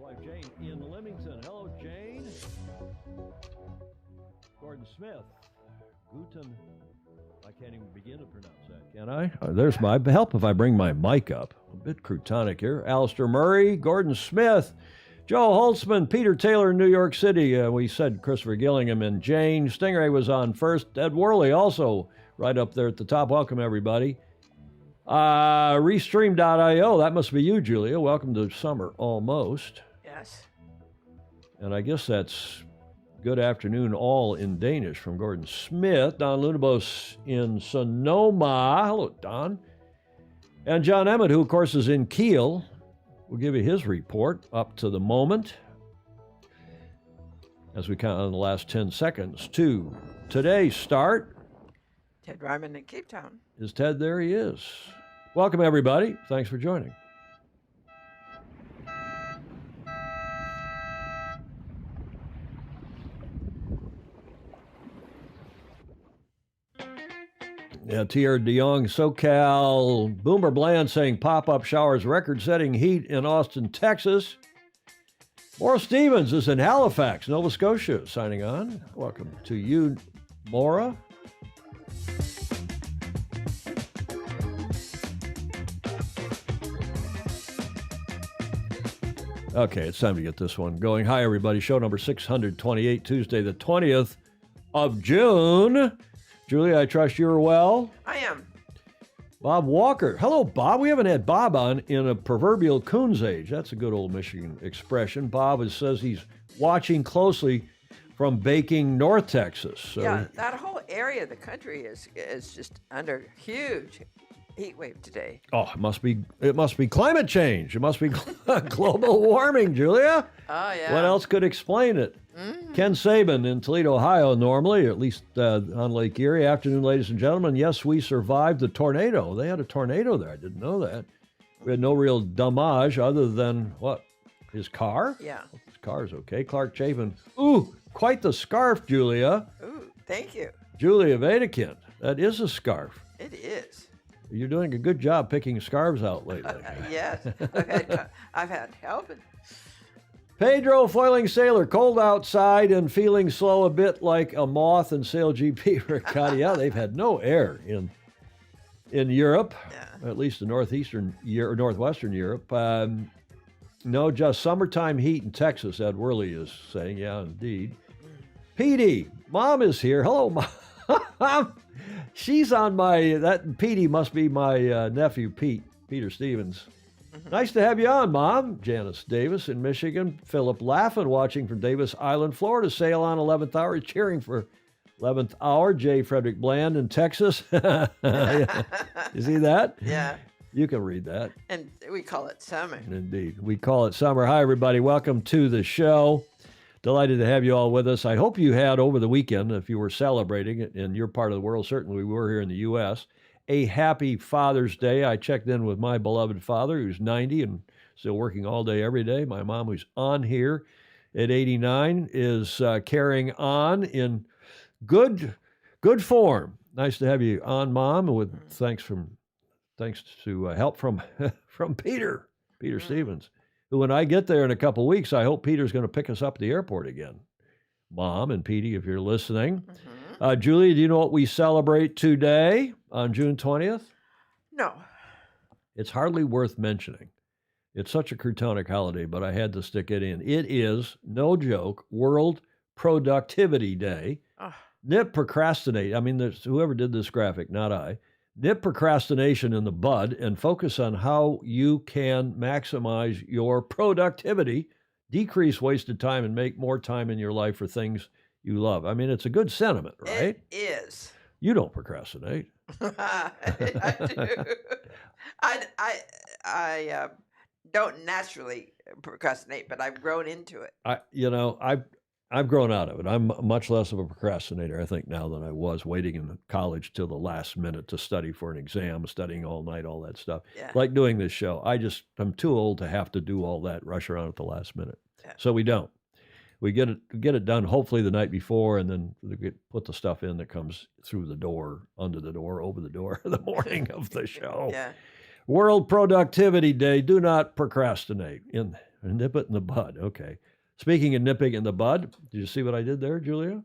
wife Jane in Leamington. Hello, Jane. Gordon Smith. Guten. I can't even begin to pronounce that, can I? There's my help if I bring my mic up. A bit croutonic here. Alistair Murray, Gordon Smith, Joe Holtzman, Peter Taylor in New York City. We said Christopher Gillingham and Jane. Stingray was on first. Ed Worley also right up there at the top. Welcome, everybody. Restream.io. That must be you, Julia. Welcome to summer almost. Yes. And I guess that's good afternoon all in Danish from Gordon Smith. Don Lunabos in Sonoma. Hello, Don. And John Emmett, who, of course, is in Kiel. We'll give you his report up to the moment as we count on the last 10 seconds to today's start. Ted Ryman in Cape Town. Is Ted there? He is. Welcome, everybody. Thanks for joining. Yeah, T.R. DeYoung, SoCal. Boomer Bland saying pop-up showers, record-setting heat in Austin, Texas. Maura Stevens is in Halifax, Nova Scotia, signing on. Welcome to you, Maura. Okay, it's time to get this one going. Hi, everybody. Show number 628, Tuesday, the 20th of June. Julia, I trust you're well. I am. Bob Walker. Hello, Bob. We haven't had Bob on in a proverbial coon's age. That's a good old Michigan expression. Bob says he's watching closely from Baking, North Texas. So Yeah, that whole area of the country is just under huge heat wave today. Oh, it must be climate change. It must be global warming, Julia. Oh, yeah. What else could explain it? Mm-hmm. Ken Saban in Toledo, Ohio, normally, at least on Lake Erie. Afternoon, ladies and gentlemen. Yes, we survived the tornado. They had a tornado there. I didn't know that. We had no real damage other than, what, his car? Yeah. His car's okay. Clark Chapin. Ooh, quite the scarf, Julia. Ooh, thank you. Julia Vatican. That is a scarf. It is. You're doing a good job picking scarves out lately. Yes. I've had help. Pedro, foiling sailor, cold outside and feeling slow a bit like a moth in SailGP Riccati. Yeah, they've had no air in Europe, at least in northwestern Europe. No, just summertime heat in Texas, Ed Worley is saying. Yeah, indeed. Petey, Mom is here. Hello, Mom. She's on that Petey must be my nephew, Peter Stevens. Mm-hmm. Nice to have you on, Mom. Janice Davis in Michigan. Philip Laffin watching from Davis Island, Florida. Sail on 11th hour, cheering for 11th hour. J. Frederick Bland in Texas. You see that? Yeah. You can read that. And we call it summer. Indeed. We call it summer. Hi, everybody. Welcome to the show. Delighted to have you all with us. I hope you had over the weekend, if you were celebrating it in your part of the world, certainly we were here in the U.S., a happy Father's Day. I checked in with my beloved father, who's 90 and still working all day, every day. My mom, who's on here at 89, is carrying on in good form. Nice to have you on, Mom, with thanks to help from Peter Stevens, who, when I get there in a couple weeks, I hope Peter's going to pick us up at the airport again. Mom and Petey, if you're listening. Mm-hmm. Julie, do you know what we celebrate today on June 20th? No. It's hardly worth mentioning. It's such a croutonic holiday, but I had to stick it in. It is, no joke, World Productivity Day. Oh. Nip procrastinate. I mean, whoever did this graphic, not I. Nip procrastination in the bud and focus on how you can maximize your productivity, decrease wasted time, and make more time in your life for things you love. I mean, it's a good sentiment, right? It is. You don't procrastinate. I do. I don't naturally procrastinate, but I've grown into it. I've grown out of it. I'm much less of a procrastinator, I think, now than I was waiting in college till the last minute to study for an exam, studying all night, all that stuff. Yeah. Like doing this show. I'm too old to have to do all that, rush around at the last minute. Yeah. So we don't. We get it done hopefully the night before, and then put the stuff in that comes through the door, under the door, over the door, the morning of the show. Yeah. World Productivity Day. Do not procrastinate. Nip it in the bud. Okay. Speaking of nipping in the bud, did you see what I did there, Julia?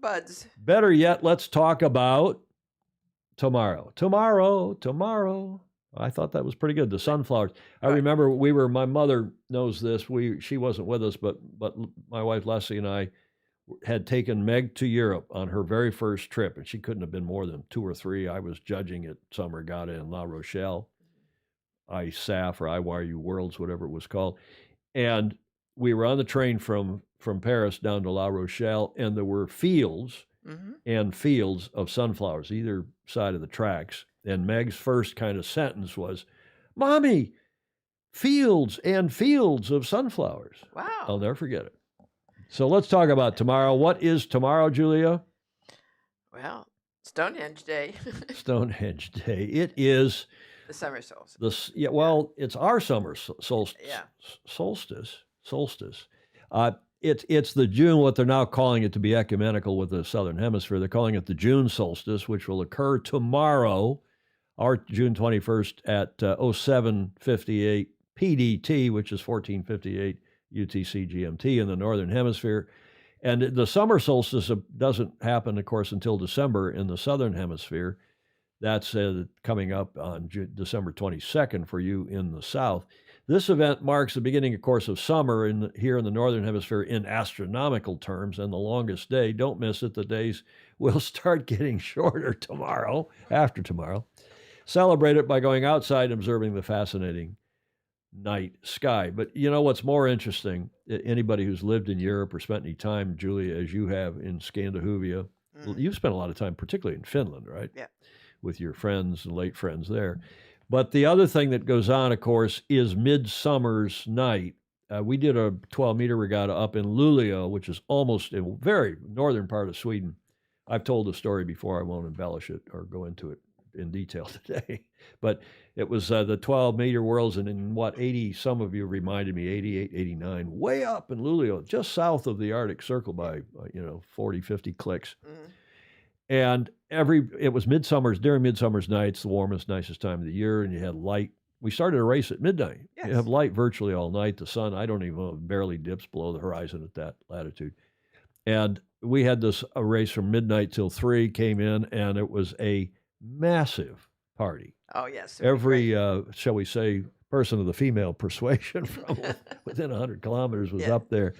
Buds. Better yet, let's talk about tomorrow. Tomorrow. I thought that was pretty good. The sunflowers. I remember my mother knows this. She wasn't with us, but my wife Leslie and I had taken Meg to Europe on her very first trip, and she couldn't have been more than 2 or 3. I was judging at some regatta in La Rochelle, ISAF or IYU Worlds, whatever it was called. And we were on the train from Paris down to La Rochelle, and there were fields and fields of sunflowers either side of the tracks. And Meg's first kind of sentence was, "Mommy, fields and fields of sunflowers." Wow. I'll never forget it. So let's talk about tomorrow. What is tomorrow, Julia? Well, Stonehenge Day. Stonehenge Day. It is the summer solstice. It's our summer solstice. Yeah. Solstice. It's the June, what they're now calling it to be ecumenical with the Southern Hemisphere. They're calling it the June solstice, which will occur tomorrow, our June 21st at 07:58 PDT, which is 14:58 UTC GMT in the Northern Hemisphere. And the summer solstice doesn't happen, of course, until December in the Southern Hemisphere. That's coming up on December 22nd for you in the South. This event marks the beginning, of course, of summer here in the Northern Hemisphere in astronomical terms, and the longest day. Don't miss it. The days will start getting shorter tomorrow, after tomorrow. Celebrate it by going outside and observing the fascinating night sky. But you know what's more interesting? Anybody who's lived in Europe or spent any time, Julia, as you have in Scandinavia, you've spent a lot of time, particularly in Finland, right? Yeah. With your friends and late friends there. But the other thing that goes on, of course, is Midsummer's Night. We did a 12-meter regatta up in Luleå, which is almost a very northern part of Sweden. I've told the story before. I won't embellish it or go into it in detail today. But it was the 12-meter worlds, and in 80, some of you reminded me, 88, 89, way up in Luleå, just south of the Arctic Circle by, 40, 50 clicks. And it was during Midsummer's Night, it's the warmest, nicest time of the year, and you had light. We started a race at midnight. Yes. You have light virtually all night. The sun, I don't even know, barely dips below the horizon at that latitude. And we had a race from midnight till 3, came in, and it was a massive party. Oh, yes. Every, shall we say, person of the female persuasion from within 100 kilometers was up there.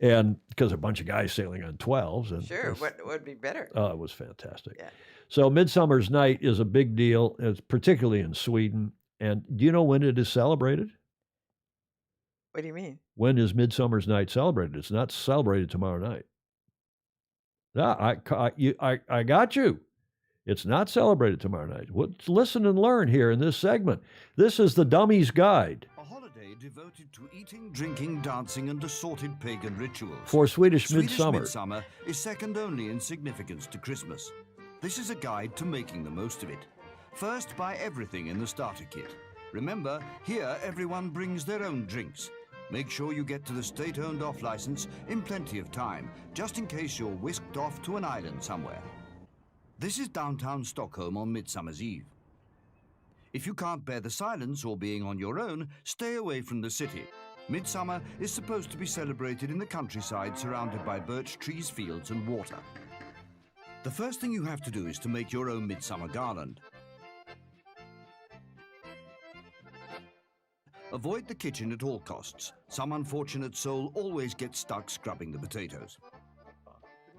And because a bunch of guys sailing on 12s. And sure, what would be better? Oh, it was fantastic. Yeah. So Midsummer's Night is a big deal, particularly in Sweden. And do you know when it is celebrated? What do you mean? When is Midsummer's Night celebrated? It's not celebrated tomorrow night. I got you. It's not celebrated tomorrow night. Listen and learn here in this segment. This is the Dummy's Guide. A holiday devoted to eating, drinking, dancing, and assorted pagan rituals. For Swedish Midsummer. Midsummer is second only in significance to Christmas. This is a guide to making the most of it. First, buy everything in the starter kit. Remember, here everyone brings their own drinks. Make sure you get to the state-owned off-license in plenty of time, just in case you're whisked off to an island somewhere. This is downtown Stockholm on Midsummer's Eve. If you can't bear the silence or being on your own, stay away from the city. Midsummer is supposed to be celebrated in the countryside surrounded by birch trees, fields and water. The first thing you have to do is to make your own midsummer garland. Avoid the kitchen at all costs. Some unfortunate soul always gets stuck scrubbing the potatoes.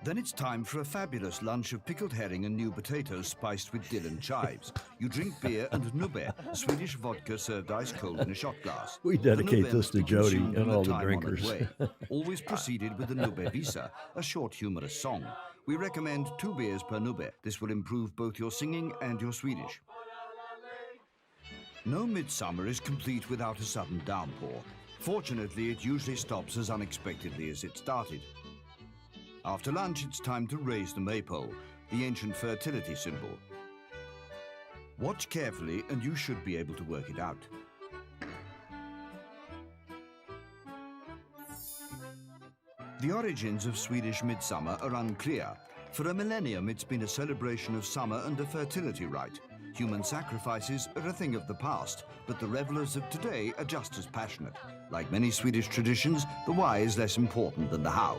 Then it's time for a fabulous lunch of pickled herring and new potatoes spiced with dill and chives. You drink beer and nubbe, Swedish vodka served ice cold in a shot glass. We dedicate this to Jody and all the drinkers. Always preceded with the nubbe visa, a short humorous song. We recommend 2 beers per nubbe. This will improve both your singing and your Swedish. No midsummer is complete without a sudden downpour. Fortunately, it usually stops as unexpectedly as it started. After lunch, it's time to raise the maypole, the ancient fertility symbol. Watch carefully and you should be able to work it out. The origins of Swedish midsummer are unclear. For a millennium, it's been a celebration of summer and a fertility rite. Human sacrifices are a thing of the past, but the revelers of today are just as passionate. Like many Swedish traditions, the why is less important than the how.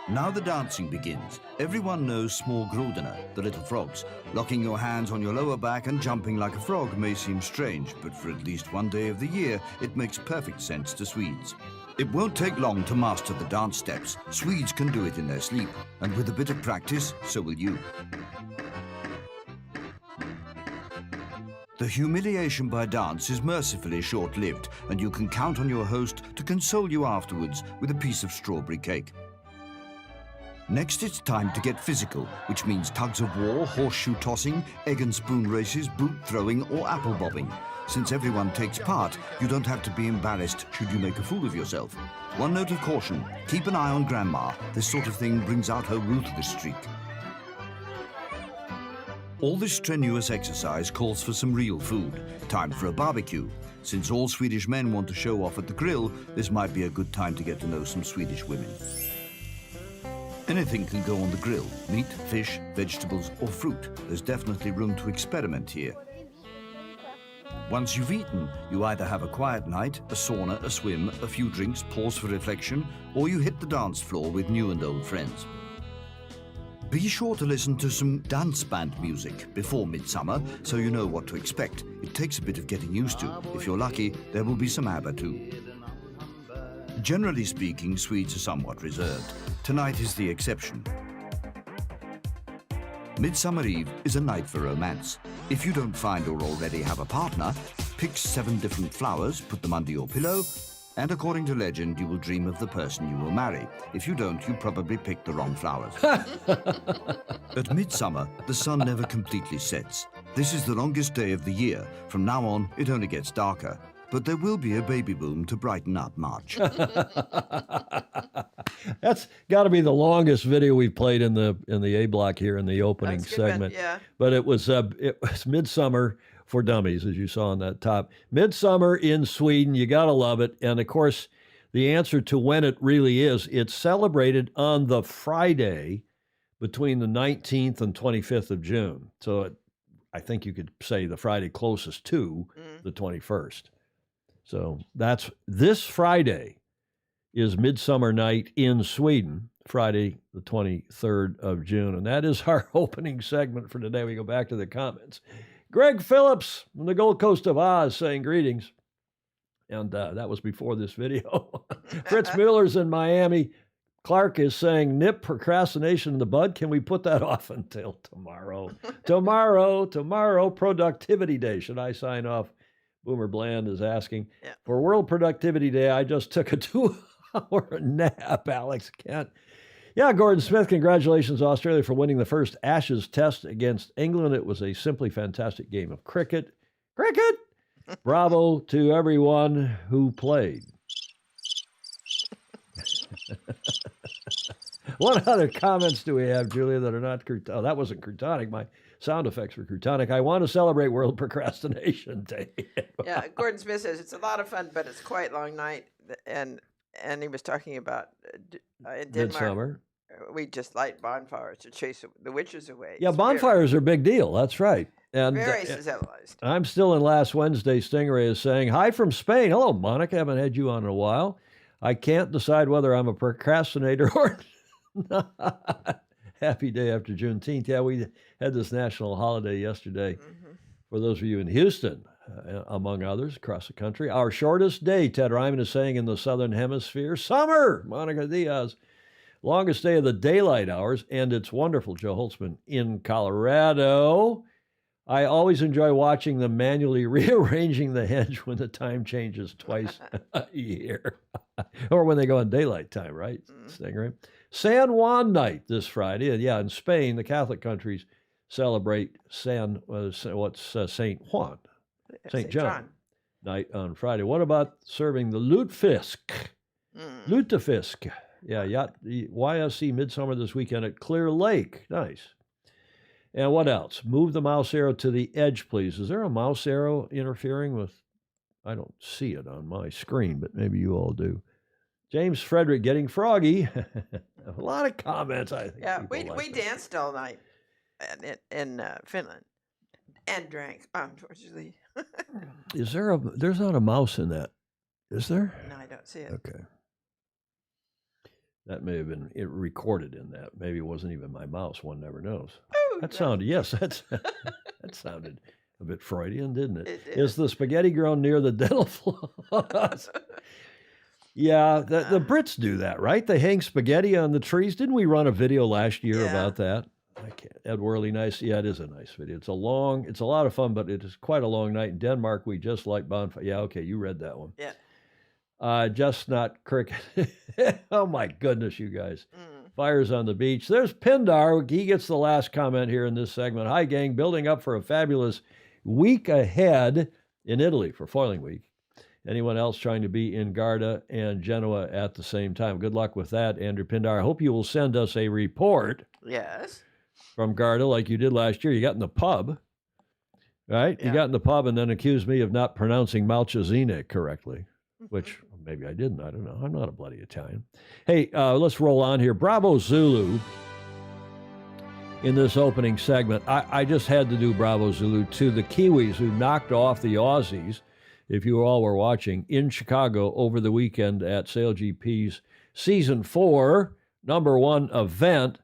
Now the dancing begins. Everyone knows small grodorna, the little frogs. Locking your hands on your lower back and jumping like a frog may seem strange, but for at least one day of the year, it makes perfect sense to Swedes. It won't take long to master the dance steps. Swedes can do it in their sleep, and with a bit of practice, so will you. The humiliation by dance is mercifully short-lived, and you can count on your host to console you afterwards with a piece of strawberry cake. Next, it's time to get physical, which means tugs of war, horseshoe tossing, egg and spoon races, boot throwing, or apple bobbing. Since everyone takes part, you don't have to be embarrassed should you make a fool of yourself. One note of caution, keep an eye on Grandma. This sort of thing brings out her ruthless streak. All this strenuous exercise calls for some real food. Time for a barbecue. Since all Swedish men want to show off at the grill, this might be a good time to get to know some Swedish women. Anything can go on the grill, meat, fish, vegetables or fruit. There's definitely room to experiment here. Once you've eaten, you either have a quiet night, a sauna, a swim, a few drinks, pause for reflection, or you hit the dance floor with new and old friends. Be sure to listen to some dance band music before Midsummer so you know what to expect. It takes a bit of getting used to. If you're lucky, there will be some ABBA too. Generally speaking, Swedes are somewhat reserved. Tonight is the exception. Midsummer Eve is a night for romance. If you don't find or already have a partner, pick 7 different flowers, put them under your pillow, and according to legend, you will dream of the person you will marry. If you don't, you probably picked the wrong flowers. At midsummer, the sun never completely sets. This is the longest day of the year. From now on, it only gets darker. But there will be a baby boom to brighten up March. That's got to be the longest video we've played in the A block here in the opening segment. Yeah. But it was Midsummer for Dummies, as you saw on that top. Midsummer in Sweden, you got to love it. And of course, the answer to when it really is, it's celebrated on the Friday between the 19th and 25th of June. So I think you could say the Friday closest to the 21st. So that's this Friday is Midsummer Night in Sweden, Friday, the 23rd of June. And that is our opening segment for today. We go back to the comments. Greg Phillips from the Gold Coast of Oz saying greetings. And that was before this video. Fritz Mueller's in Miami. Clark is saying, nip procrastination in the bud. Can we put that off until tomorrow? Tomorrow, productivity day. Should I sign off? Boomer Bland is asking. Yeah. For World Productivity Day, I just took a 2-hour nap, Alex Kent. Yeah, Gordon Smith, congratulations, Australia, for winning the first Ashes test against England. It was a simply fantastic game of cricket. Bravo to everyone who played. What other comments do we have, Julia, that are not Crutonic? Oh, that wasn't Crutonic. My sound effects were Crutonic. I want to celebrate World Procrastination Day. Yeah, Gordon Smith says it's a lot of fun, but it's quite a long night. And he was talking about in Denmark. Midsummer. We just light bonfires to chase the witches away. Yeah, It's bonfires are a big deal. That's right. And very civilized. I'm still in last Wednesday. Stingray is saying, hi from Spain. Hello, Monica. Haven't had you on in a while. I can't decide whether I'm a procrastinator or not. Happy day after Juneteenth. Yeah, we had this national holiday yesterday. For those of you in Houston, among others, across the country. Our shortest day, Ted Ryman is saying, in the Southern Hemisphere. Summer, Monica Diaz. Longest day of the daylight hours, and it's wonderful, Joe Holtzman in Colorado. I always enjoy watching them manually rearranging the hedge when the time changes twice a year. Or when they go on daylight time, right? Stingray. San Juan night this Friday. And yeah, in Spain, the Catholic countries celebrate St. Juan, St. John night on Friday. What about serving the lutefisk? Lutefisk. Yeah, YSC Midsummer this weekend at Clear Lake. Nice. And what else? Move the mouse arrow to the edge, please. Is there a mouse arrow interfering with? I don't see it on my screen, but maybe you all do. James Frederick getting froggy. A lot of comments, I think. Yeah, we danced all night in Finland. And drank, unfortunately. Is there there's not a mouse in that, is there? No, I don't see it. Okay. That may have been it recorded in that. Maybe it wasn't even my mouse. One never knows. Oh, That no. sounded, yes, that sounded a bit Freudian, didn't it? It did. Is the spaghetti grown near the dental floss? Yeah, the Brits do that, right? They hang spaghetti on the trees. Didn't we run a video last year Yeah. about that? I can't. Ed Worley, nice. Yeah, it is a nice video. It's a lot of fun, but it is quite a long night in Denmark. We just like bonfire. Yeah, okay, you read that one. Yeah. Just not cricket. Oh my goodness, you guys. Mm. Fires on the beach. There's Pindar. He gets the last comment here in this segment. Hi, gang. Building up for a fabulous week ahead in Italy for Foiling Week. Anyone else trying to be in Garda and Genoa at the same time? Good luck with that, Andrew Pindar. I hope you will send us a report Yes. from Garda like you did last year. You got in the pub, right? You Yeah. got in the pub and then accused me of not pronouncing Malchazine correctly, which maybe I didn't. I don't know. I'm not a bloody Italian. Hey, let's roll on here. Bravo Zulu in this opening segment. I just had to do Bravo Zulu to the Kiwis who knocked off the Aussies, if you all were watching, in Chicago over the weekend at SailGP's Season 4, #1 event.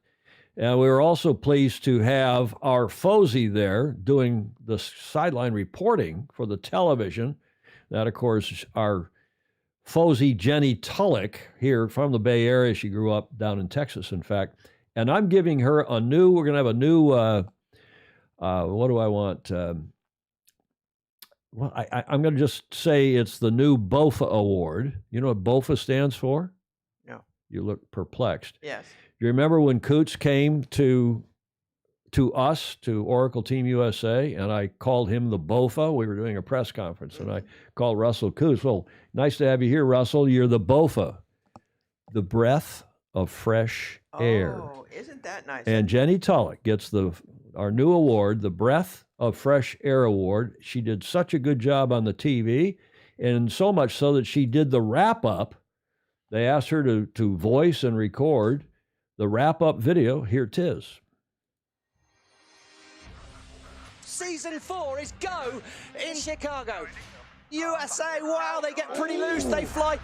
And we were also pleased to have our Fozy there doing the sideline reporting for the television. That, of course, our Fozy Jenny Tulloch here from the Bay Area. She grew up down in Texas, in fact. And I'm giving her we're going to have a new, what do I want? Well, I'm going to just say it's the new BOFA Award. You know what BOFA stands for? No. You look perplexed. Yes. You remember when Coots came to us, to Oracle Team USA, and I called him the BOFA? We were doing a press conference, and I called Russell Coots. Well, nice to have you here, Russell. You're the BOFA, the breath of fresh air. Oh, isn't that nice? And Jenny Tulloch gets our new award, the Breath of Fresh Air Award. She did such a good job on the TV, and so much so that she did the wrap-up. They asked her to voice and record the wrap-up video. Here 'tis. Season 4 is go in Chicago. USA, wow, they get pretty loose, they fly.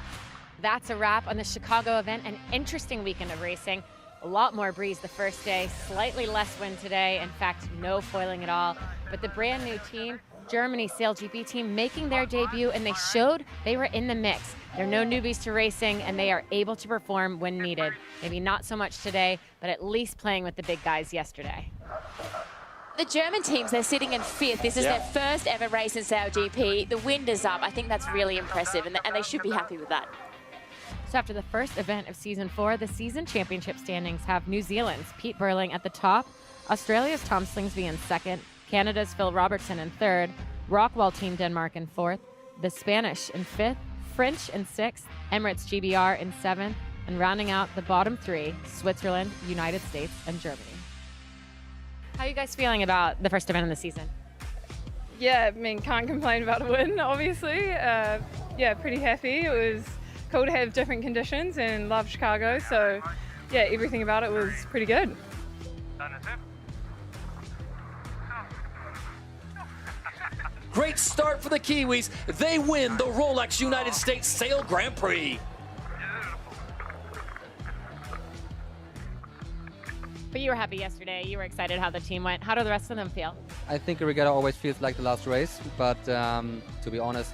That's a wrap on the Chicago event. An interesting weekend of racing. A lot more breeze the first day, slightly less wind today. In fact, no foiling at all. But the brand new team, Germany SailGP team, making their debut, and they showed they were in the mix. They're no newbies to racing, and they are able to perform when needed. Maybe not so much today, but at least playing with the big guys yesterday. The German teams, they're sitting in 5th. This is their first ever race in SailGP. The wind is up. I think that's really impressive, and they should be happy with that. So after the first event of Season 4, the season championship standings have New Zealand's Pete Burling at the top, Australia's Tom Slingsby in 2nd, Canada's Phil Robertson in 3rd, Rockwall Team Denmark in 4th, the Spanish in 5th, French in 6th, Emirates GBR in 7th, and rounding out the bottom 3, Switzerland, United States, and Germany. How are you guys feeling about the first event of the season? Yeah, I mean, can't complain about a win, obviously. Yeah, pretty happy. It was cool to have different conditions and love Chicago, so yeah, everything about it was pretty good. Great start for the Kiwis. They win the Rolex United States Sail Grand Prix. But you were happy yesterday. You were excited how the team went. How do the rest of them feel? I think a regatta always feels like the last race, but to be honest,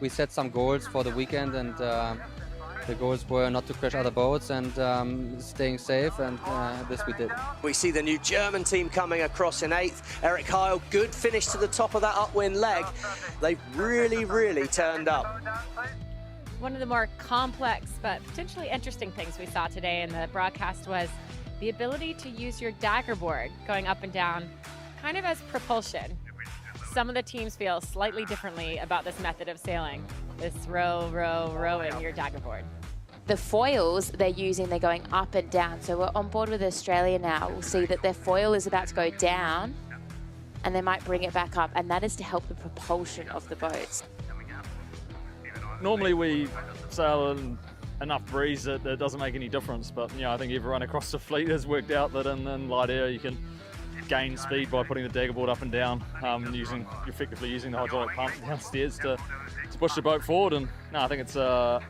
we set some goals for the weekend, and the goals were not to crash other boats and staying safe, and this we did. We see the new German team coming across in 8th. Eric Heil, good finish to the top of that upwind leg. They've really, really turned up. One of the more complex but potentially interesting things we saw today in the broadcast was the ability to use your dagger board going up and down kind of as propulsion. Some of the teams feel slightly differently about this method of sailing, this rowing your dagger board. The foils they're using, they're going up and down. So we're on board with Australia now. We'll see that their foil is about to go down, and they might bring it back up, and that is to help the propulsion of the boats. Normally we sail in enough breeze that it doesn't make any difference, but I think everyone across the fleet has worked out that in light air you can gain speed by putting the dagger board up and down, effectively using the hydraulic pump downstairs to push the boat forward. And no, I think it's a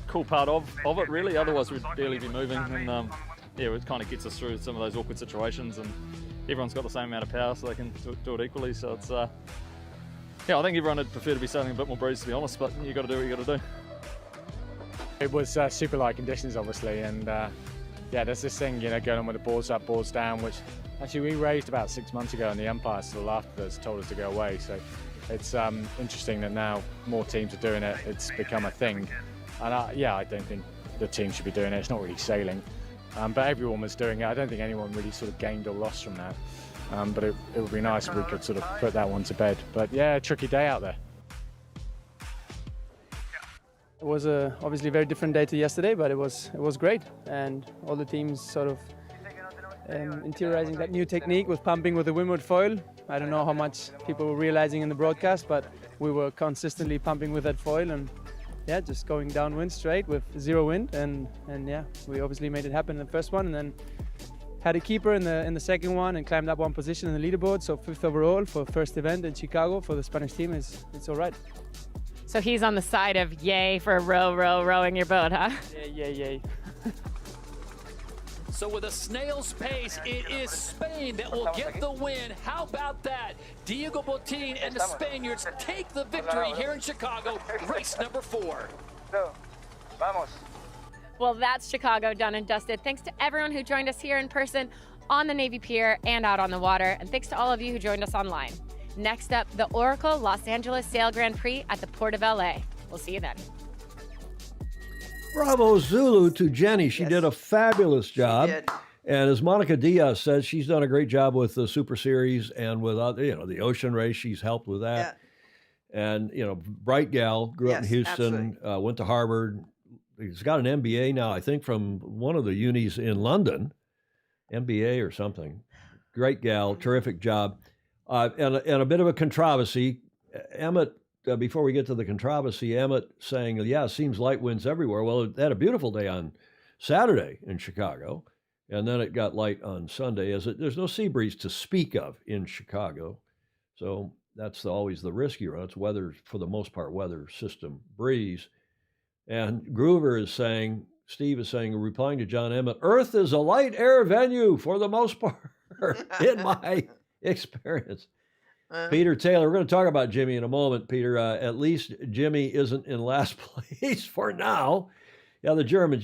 cool part of it really. Otherwise we'd barely be moving, and it kind of gets us through some of those awkward situations. And everyone's got the same amount of power, so they can do it equally. So it's I think everyone would prefer to be sailing a bit more breeze, to be honest. But you got to do what you got to do. It was super light conditions, obviously, and there's this thing, going on with the balls up, balls down, which actually we raised about 6 months ago, and the umpire still after us told us to go away. So it's interesting that now more teams are doing it. It's become a thing, and I don't think the team should be doing it. It's not really sailing, but everyone was doing it. I don't think anyone really sort of gained or lost from that. But it would be nice if we could sort of put that one to bed. But yeah, a tricky day out there. It was obviously a very different day to yesterday, but it was great, and all the teams sort of interiorizing that new technique with pumping with the windward foil. I don't know how much people were realizing in the broadcast, but we were consistently pumping with that foil, and just going downwind straight with zero wind, and we obviously made it happen in the first one, and then had a keeper in the second one and climbed up one position in the leaderboard. So 5th overall for first event in Chicago for the Spanish team it's all right. So he's on the side of yay for rowing your boat, huh? Yay. So with a snail's pace, it is Spain that will get the win. How about that? Diego Botín and the Spaniards take the victory here in Chicago, race number 4. Vamos. Well, that's Chicago done and dusted. Thanks to everyone who joined us here in person on the Navy Pier and out on the water. And thanks to all of you who joined us online. Next up, the Oracle Los Angeles Sail Grand Prix at the Port of LA. We'll see you then. Bravo Zulu to Jenny. She did a fabulous job. She did. And as Monica Diaz says, she's done a great job with the Super Series and with the Ocean Race. She's helped with that. Yeah. And, bright gal, grew up in Houston, went to Harvard. He's got an MBA now, I think, from one of the unis in London, MBA or something. Great gal, terrific job. And a bit of a controversy. Emmett, before we get to the controversy, Emmett saying, it seems light winds everywhere. Well, it had a beautiful day on Saturday in Chicago, and then it got light on Sunday. There's no sea breeze to speak of in Chicago. So that's always the risk you run. It's weather, for the most part, weather system breeze. And Groover is saying, Steve is saying, replying to John Emmett, Earth is a light air venue for the most part, in my experience. Peter Taylor, we're going to talk about Jimmy in a moment, Peter. At least Jimmy isn't in last place for now. Yeah, the Germans,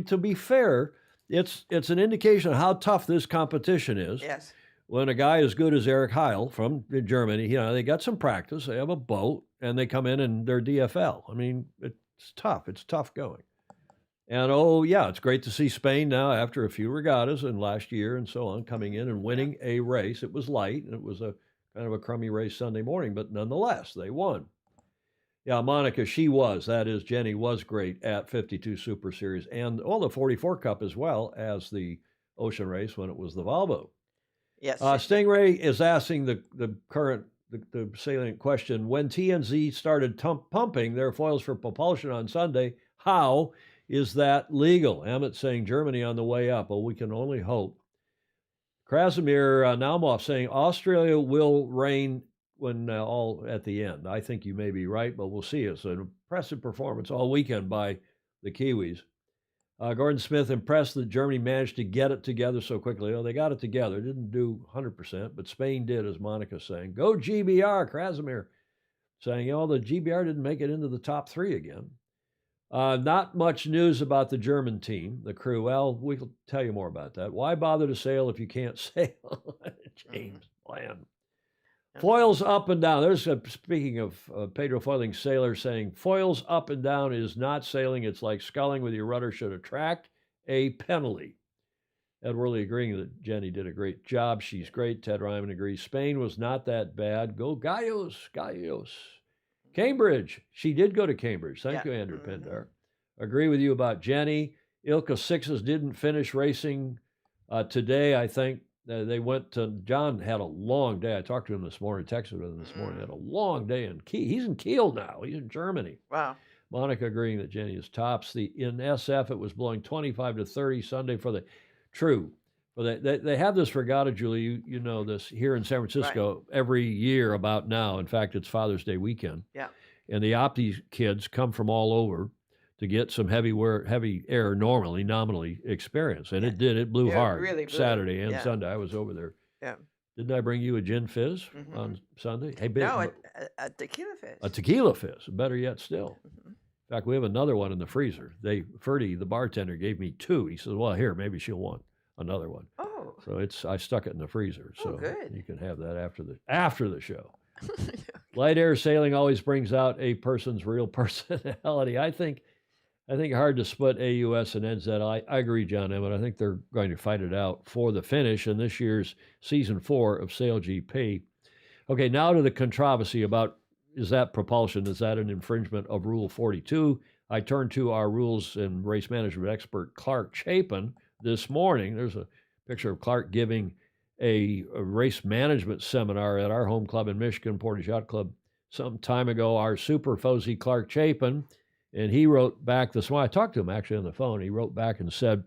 to be fair, it's an indication of how tough this competition is. Yes. When a guy as good as Eric Heil from Germany, they got some practice, they have a boat, and they come in and they're DFL. It's tough. It's tough going. And, it's great to see Spain now after a few regattas and last year and so on coming in and winning a race. It was light, and it was a kind of a crummy race Sunday morning, but nonetheless, they won. Yeah, Monica, Jenny was great at 52 Super Series and the 44 Cup as well as the Ocean Race when it was the Volvo. Yes. Stingray is asking the salient question, when TNZ started pumping their foils for propulsion on Sunday, how is that legal? Emmett saying Germany on the way up. Well, we can only hope. Krasimir Naumov saying Australia will reign when all at the end. I think you may be right, but we'll see. It's an impressive performance all weekend by the Kiwis. Gordon Smith impressed that Germany managed to get it together so quickly. They got it together. Didn't do 100%, but Spain did, as Monica's saying. Go GBR, Krasimir saying, the GBR didn't make it into the top 3 again. Not much news about the German team, the crew. Well, we'll tell you more about that. Why bother to sail if you can't sail? James Bland. Foils up and down. There's speaking of Pedro foiling sailor saying, foils up and down is not sailing. It's like sculling with your rudder should attract a penalty. Ed Worley agreeing that Jenny did a great job. She's great. Ted Ryman agrees. Spain was not that bad. Go Gallos. Cambridge. She did go to Cambridge. Thank you, Andrew Pindar. Agree with you about Jenny. Ilka Sixes didn't finish racing today, I think. They went to, John had a long day. I talked to him this morning, texted with him this morning. Had a long day in Kiel. He's in Kiel now. He's in Germany. Wow. Monica agreeing that Jenny is tops. In SF, it was blowing 25 to 30 Sunday for the Well, they have this regatta, Julie. You know this here in San Francisco every year about now. In fact, it's Father's Day weekend. Yeah. And the Opti kids come from all over to get some heavy air nominally experience. And it did. It blew hard really blew. Saturday and Sunday. I was over there. Yeah. Didn't I bring you a gin fizz on Sunday? Hey, no, a tequila fizz. A tequila fizz. Better yet still. In fact, we have another one in the freezer. Ferdy, the bartender, gave me 2. He says, well, here, maybe she'll want another one. Oh. So I stuck it in the freezer. So good. you can have that after the show. Light air sailing always brings out a person's real personality. I think hard to split AUS and NZ. I agree, John Emmett. I think they're going to fight it out for the finish in this year's season 4 of SailGP. Okay, now to the controversy about, is that propulsion? Is that an infringement of Rule 42? I turned to our rules and race management expert, Clark Chapin, this morning. There's a picture of Clark giving a race management seminar at our home club in Michigan, Portage Yacht Club, some time ago. Our super Fozy Clark Chapin, and he wrote back this morning. I talked to him actually on the phone. He wrote back and said,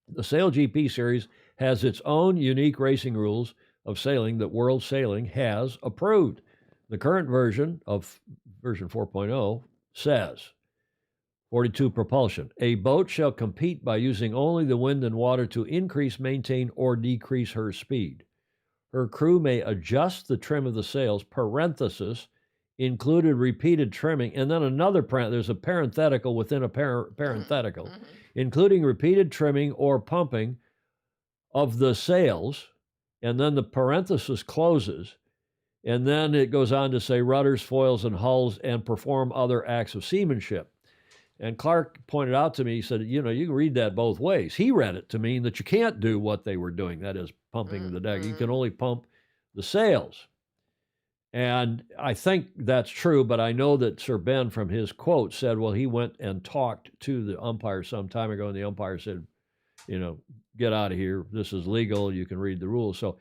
the SailGP series has its own unique racing rules of sailing that World Sailing has approved. The current version of version 4.0 says, 42 propulsion. A boat shall compete by using only the wind and water to increase, maintain, or decrease her speed. Her crew may adjust the trim of the sails, parenthesis, included repeated trimming, and then another there's a parenthetical within a parenthetical, including repeated trimming or pumping of the sails, and then the parenthesis closes, and then it goes on to say rudders, foils, and hulls, and perform other acts of seamanship. And Clark pointed out to me, he said, you can read that both ways. He read it to mean that you can't do what they were doing, that is pumping the deck. You can only pump the sails. And I think that's true, but I know that Sir Ben, from his quote, said, well, he went and talked to the umpire some time ago, and the umpire said, get out of here. This is legal. You can read the rules. So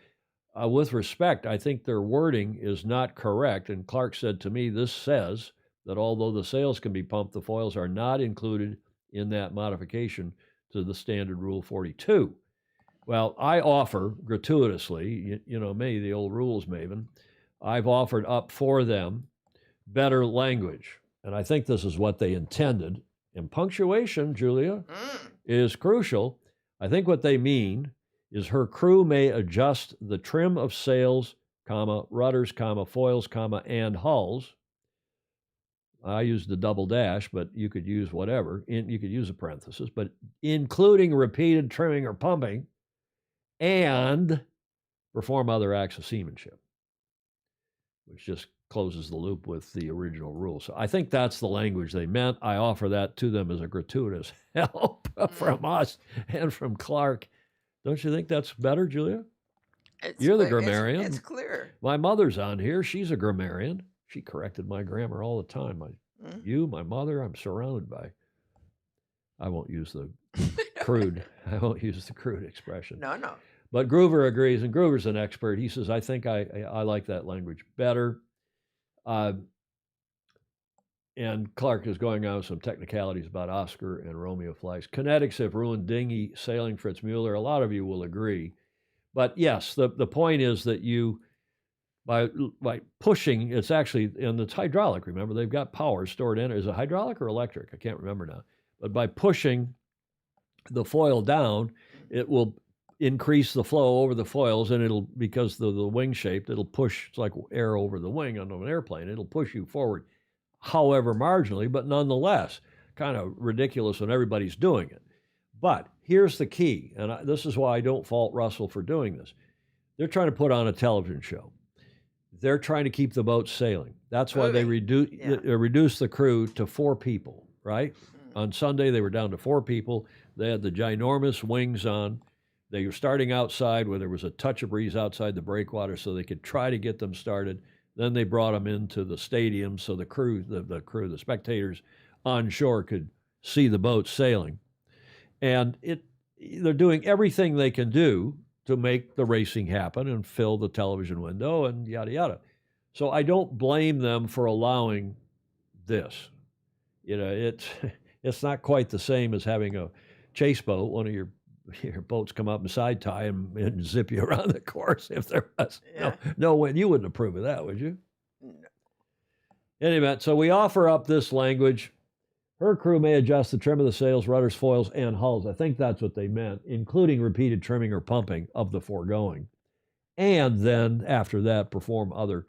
with respect, I think their wording is not correct. And Clark said to me, this says that although the sails can be pumped, the foils are not included in that modification to the standard Rule 42. Well, I offer gratuitously, me, the old rules maven, I've offered up for them better language. And I think this is what they intended. And punctuation, Julia, is crucial. I think what they mean is her crew may adjust the trim of sails, rudders, foils, and hulls. I used the double dash, but you could use whatever. You could use a parenthesis, but including repeated trimming or pumping, and perform other acts of seamanship, which just closes the loop with the original rule. So I think that's the language they meant. I offer that to them as a gratuitous help from us and from Clark. Don't you think that's better, Julia? You're the grammarian. It's clear. My mother's on here. She's a grammarian. She corrected my grammar all the time. My mother, I'm surrounded by. I won't use the crude. I won't use the crude expression. No. But Groover agrees, and Groover's an expert. He says, I think I like that language better. And Clark is going on with some technicalities about Oscar and Romeo flags. Kinetics have ruined dinghy sailing, Fritz Mueller. A lot of you will agree. But yes, the point is that by pushing, it's actually, and it's hydraulic, remember, they've got power stored in it. Is it hydraulic or electric? I can't remember now. But by pushing the foil down, it will increase the flow over the foils, and because the wing shape, it'll push, it's like air over the wing on an airplane. It'll push you forward, however marginally, but nonetheless, kind of ridiculous when everybody's doing it. But here's the key, and this is why I don't fault Russell for doing this. They're trying to put on a television show. They're trying to keep the boat sailing. That's why they reduced the crew to 4 people, right? On Sunday, they were down to 4 people. They had the ginormous wings on. They were starting outside where there was a touch of breeze outside the breakwater so they could try to get them started. Then they brought them into the stadium so the spectators on shore could see the boat sailing. And they're doing everything they can do to make the racing happen and fill the television window and yada, yada. So I don't blame them for allowing this. It's not quite the same as having a chase boat, one of your your boats come up and side tie and zip you around the course if there was Yeah. no wind. You wouldn't approve of that, would you? No. In any event, so we offer up this language. Her crew may adjust the trim of the sails, rudders, foils, and hulls. I think that's what they meant, including repeated trimming or pumping of the foregoing. And then after that, perform other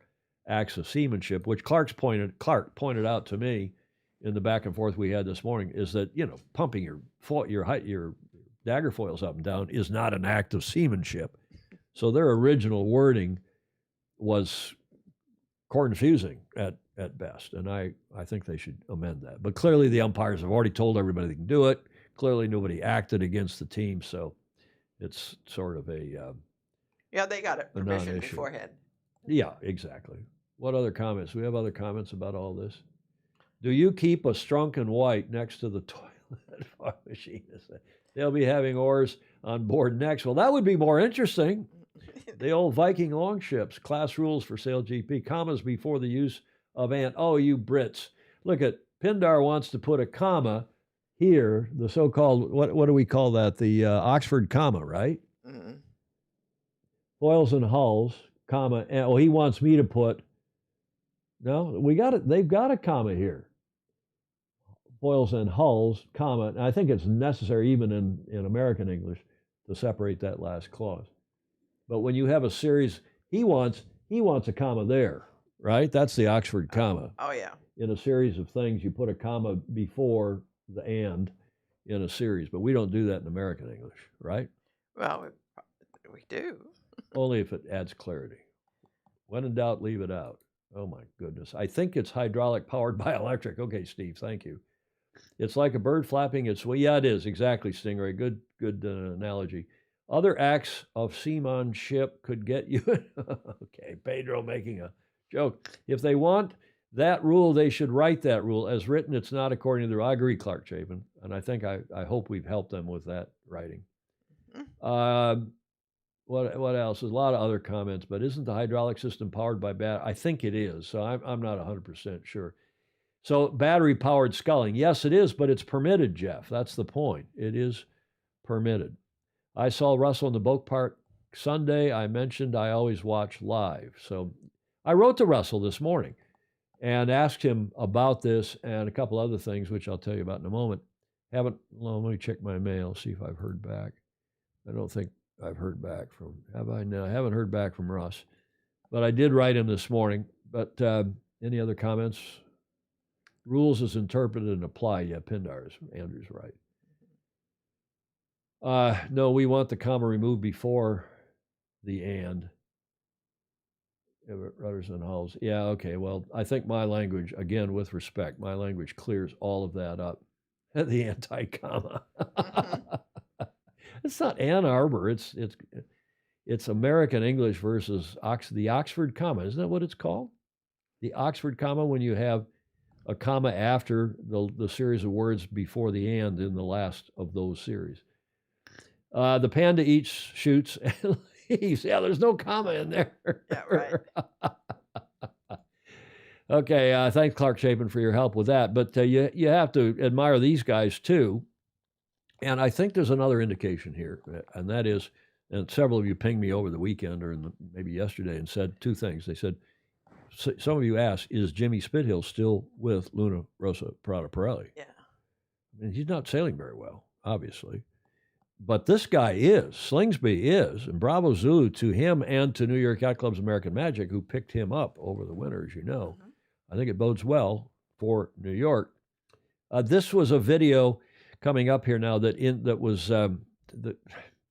acts of seamanship, which Clark pointed out to me in the back and forth we had this morning, is that, pumping your dagger foils up and down is not an act of seamanship. So their original wording was confusing at best, and I think they should amend that. But clearly the umpires have already told everybody they can do it. Clearly nobody acted against the team, so it's sort of a Yeah, they got it permission non-issue. beforehand. Yeah, exactly. What other comments? We have other comments about all this? Do you keep a Strunk and White next to the toilet fog machine? They'll be having oars on board next. Well, that would be more interesting. The old Viking longships, class rules for SailGP, commas before the use of and. Oh, you Brits. Look at Pindar wants to put a comma here, the so-called, what do we call that? The Oxford comma, right? Mm-hmm. Foils and hulls, comma, and he wants me to put, no, we got it. They've got a comma here. Foils and hulls, comma, and I think it's necessary even in American English to separate that last clause. But when you have a series, he wants a comma there, right? That's the Oxford comma. Oh, yeah. In a series of things, you put a comma before the and in a series, but we don't do that in American English, right? Well, we do. Only if it adds clarity. When in doubt, leave it out. Oh my goodness. I think it's hydraulic powered by electric. Okay, Steve, thank you. It's like a bird flapping its wings. Yeah, it is. Exactly, Stingray. Good analogy. Other acts of seamanship could get you. Okay, Pedro making a joke. If they want that rule, they should write that rule. As written, it's not according to the rule. I agree, Clark Chapin. And I think I hope we've helped them with that writing. What else? There's a lot of other comments, but isn't the hydraulic system powered by battery? I think it is, so I'm not 100% sure. So battery-powered sculling, yes, it is, but it's permitted, Jeff. That's the point. It is permitted. I saw Russell in the boat park Sunday. I mentioned I always watch live. So I wrote to Russell this morning and asked him about this and a couple other things, which I'll tell you about in a moment. Let me check my mail, see if I've heard back. I don't think I've heard back from, have I? No, I haven't heard back from Russ. But I did write him this morning. But any other comments? Rules is interpreted and apply. Yeah, Pindar's, Andrew's right. No, we want the comma removed before the and. Rudders and hulls. Yeah, okay. Well, I think my language, again, with respect, my language clears all of that up. The anti-comma. It's not Ann Arbor. It's American English versus the Oxford comma. Isn't that what it's called? The Oxford comma, when you have a comma after the series of words before the and in the last of those series. The panda eats, shoots, and leaves. Yeah, there's no comma in there. Yeah, right. Okay, thanks, Clark Chapin, for your help with that. But you have to admire these guys, too. And I think there's another indication here, and that is, and several of you pinged me over the weekend or maybe yesterday and said two things. They said, some of you asked, is Jimmy Spithill still with Luna Rossa Prada Pirelli? Yeah. I mean, he's not sailing very well, obviously. But this guy is. Slingsby is. And bravo Zulu to him and to New York Yacht Club's American Magic, who picked him up over the winter, as you know. Mm-hmm. I think it bodes well for New York. This was a video coming up here now that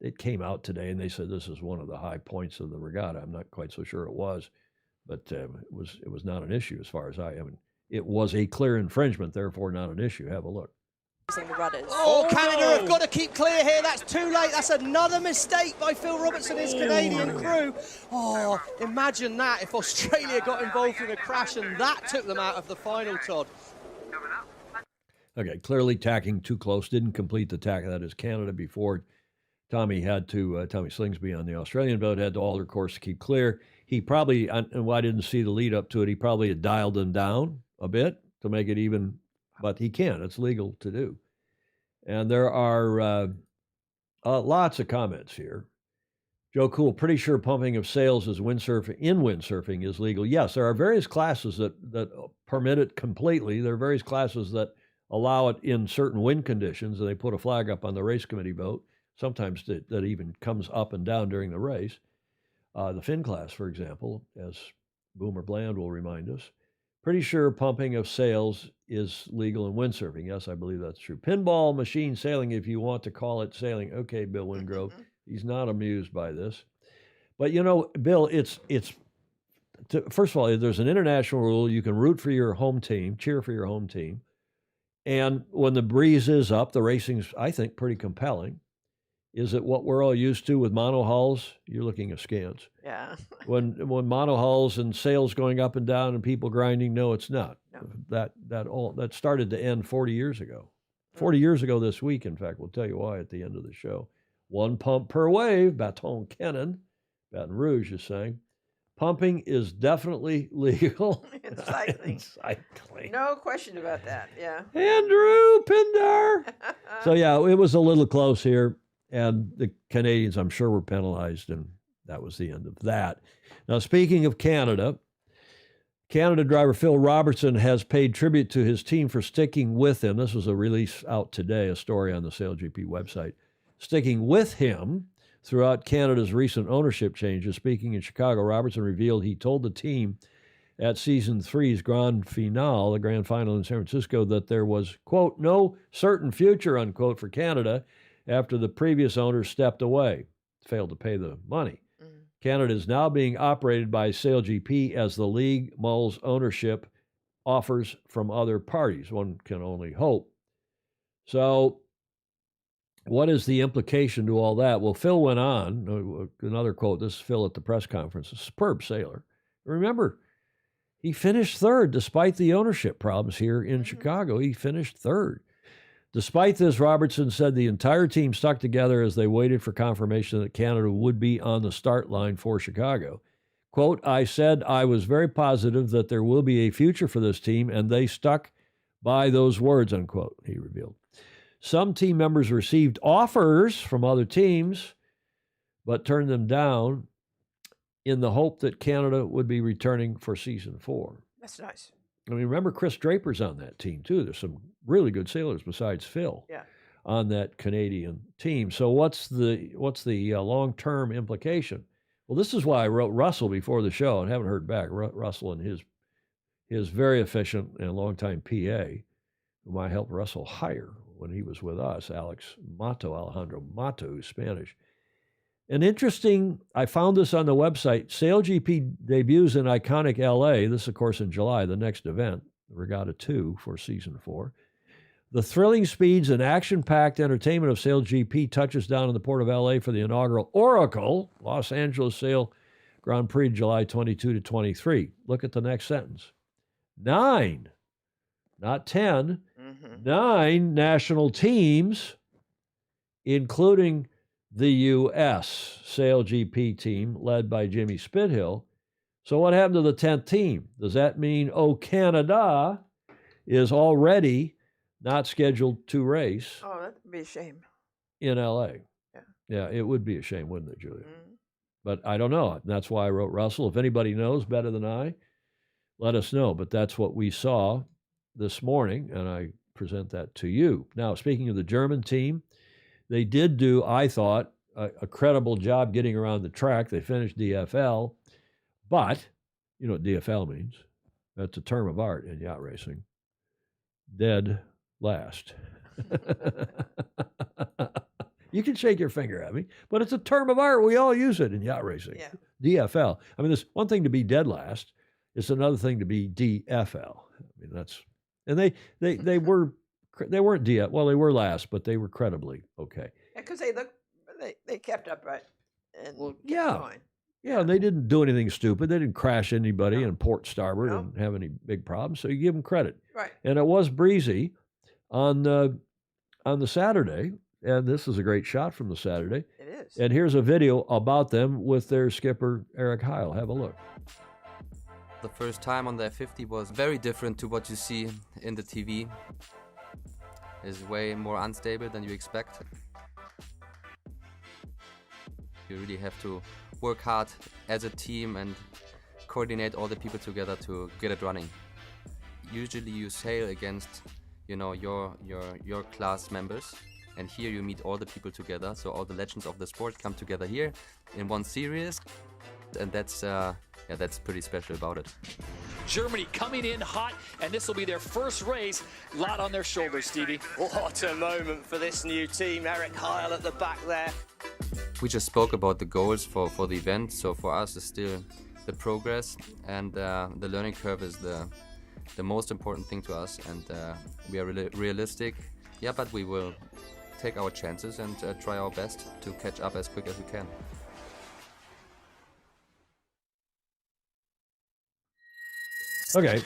it came out today, and they said this is one of the high points of the regatta. I'm not quite so sure it was, but it was not an issue as far as I mean. It was a clear infringement, therefore not an issue. Have a look. The rudders. Oh, Canada have got to keep clear here. That's too late. That's another mistake by Phil Robertson and his Canadian crew. Oh, imagine that if Australia got involved in a crash and that took them out of the final, Todd. Okay, clearly tacking too close. Didn't complete the tack. That is Canada before Tommy Slingsby on the Australian boat had to alter course to keep clear. He probably, and I didn't see the lead up to it, he probably had dialed them down a bit to make it even. But he can. It's legal to do. And there are Lots of comments here. Joe Cool, pretty sure pumping of sails is windsurfing is legal. Yes, there are various classes that permit it completely. There are various classes that allow it in certain wind conditions, and they put a flag up on the race committee boat. Sometimes that even comes up and down during the race. The fin class, for example, as Boomer Bland will remind us. Pretty sure pumping of sails is legal in windsurfing. Yes, I believe that's true. Pinball machine sailing, if you want to call it sailing. Okay, Bill Wingrove. He's not amused by this. But, Bill, first of all, there's an international rule. You can root for your home team, cheer for your home team. And when the breeze is up, the racing's, I think, pretty compelling. Is it what we're all used to with monohulls? You're looking askance. Yeah. when monohulls and sails going up and down and people grinding, no, it's not. No. That started to end 40 years ago. 40 years ago this week, in fact. We'll tell you why at the end of the show. 1 pump per wave, Baton Cannon, Baton Rouge is saying. Pumping is definitely legal. In cycling. Cycling. No question about that, yeah. Andrew Pindar. So, yeah, it was a little close here. And the Canadians, I'm sure, were penalized, and that was the end of that. Now, speaking of Canada driver Phil Robertson has paid tribute to his team for sticking with him. This was a release out today, a story on the SailGP website. Sticking with him throughout Canada's recent ownership changes. Speaking in Chicago, Robertson revealed he told the team at Season 3's Grand Finale, the grand final in San Francisco, that there was, quote, no certain future, unquote, for Canada after the previous owner stepped away, failed to pay the money. Canada is now being operated by SailGP as the league mulls ownership offers from other parties. One can only hope. So what is the implication to all that? Well, Phil went on, another quote, this is Phil at the press conference, a superb sailor. Remember, he finished third despite the ownership problems here in Chicago. He finished third. Despite this, Robertson said the entire team stuck together as they waited for confirmation that Canada would be on the start line for Chicago. Quote, I said I was very positive that there will be a future for this team, and they stuck by those words, unquote, he revealed. Some team members received offers from other teams, but turned them down in the hope that Canada would be returning for Season 4. That's nice. I mean, remember Chris Draper's on that team, too. There's some really good sailors besides Phil on that Canadian team. So what's the long-term implication? Well, this is why I wrote Russell before the show and haven't heard back. Russell and his very efficient and longtime PA, whom I helped Russell hire when he was with us, Alejandro Mato, who's Spanish. And interesting, I found this on the website. SailGP debuts in iconic LA. This, of course, in July, the next event, Regatta 2 for Season 4. The thrilling speeds and action-packed entertainment of SailGP touches down in the port of LA for the inaugural Oracle Los Angeles Sail Grand Prix, July 22 to 23. Look at the next sentence. 9, not 10, 9 national teams, including the U.S. SailGP team led by Jimmy Spithill. So what happened to the 10th team? Does that mean, Canada is already not scheduled to race? Oh, that would be a shame. In L.A. Yeah. Yeah, it would be a shame, wouldn't it, Julia? But I don't know. That's why I wrote Russell. If anybody knows better than I, let us know. But that's what we saw this morning, and I present that to you. Now, speaking of the German team, they did do, I thought, a credible job getting around the track. They finished DFL, but you know what DFL means. That's a term of art in yacht racing. Dead last. You can shake your finger at me, but it's a term of art. We all use it in yacht racing. Yeah. DFL. I mean, there's one thing to be dead last. It's another thing to be DFL. I mean, that's, and they weren't well, they were last, but they were credibly okay. Yeah, because they kept upright and kept going. Yeah, and they didn't do anything stupid. They didn't crash anybody in port starboard and have any big problems. So you give them credit. Right. And it was breezy on the Saturday, and this is a great shot from the Saturday. It is. And here's a video about them with their skipper Eric Heil. Have a look. The first time on the F50 was very different to what you see in the TV. It's way more unstable than you expect. You really have to work hard as a team and coordinate all the people together to get it running. Usually you sail against, you know, your class members, and here you meet all the people together. So all the legends of the sport come together here in one series, and that's pretty special about it. Germany coming in hot, and this will be their first race. Lot on their shoulders, Stevie. What a moment for this new team. Eric Heil at the back there. We just spoke about the goals for the event. So for us, it's still the progress, and the learning curve is the most important thing to us. And we are realistic, yeah, but we will take our chances and try our best to catch up as quick as we can. Okay,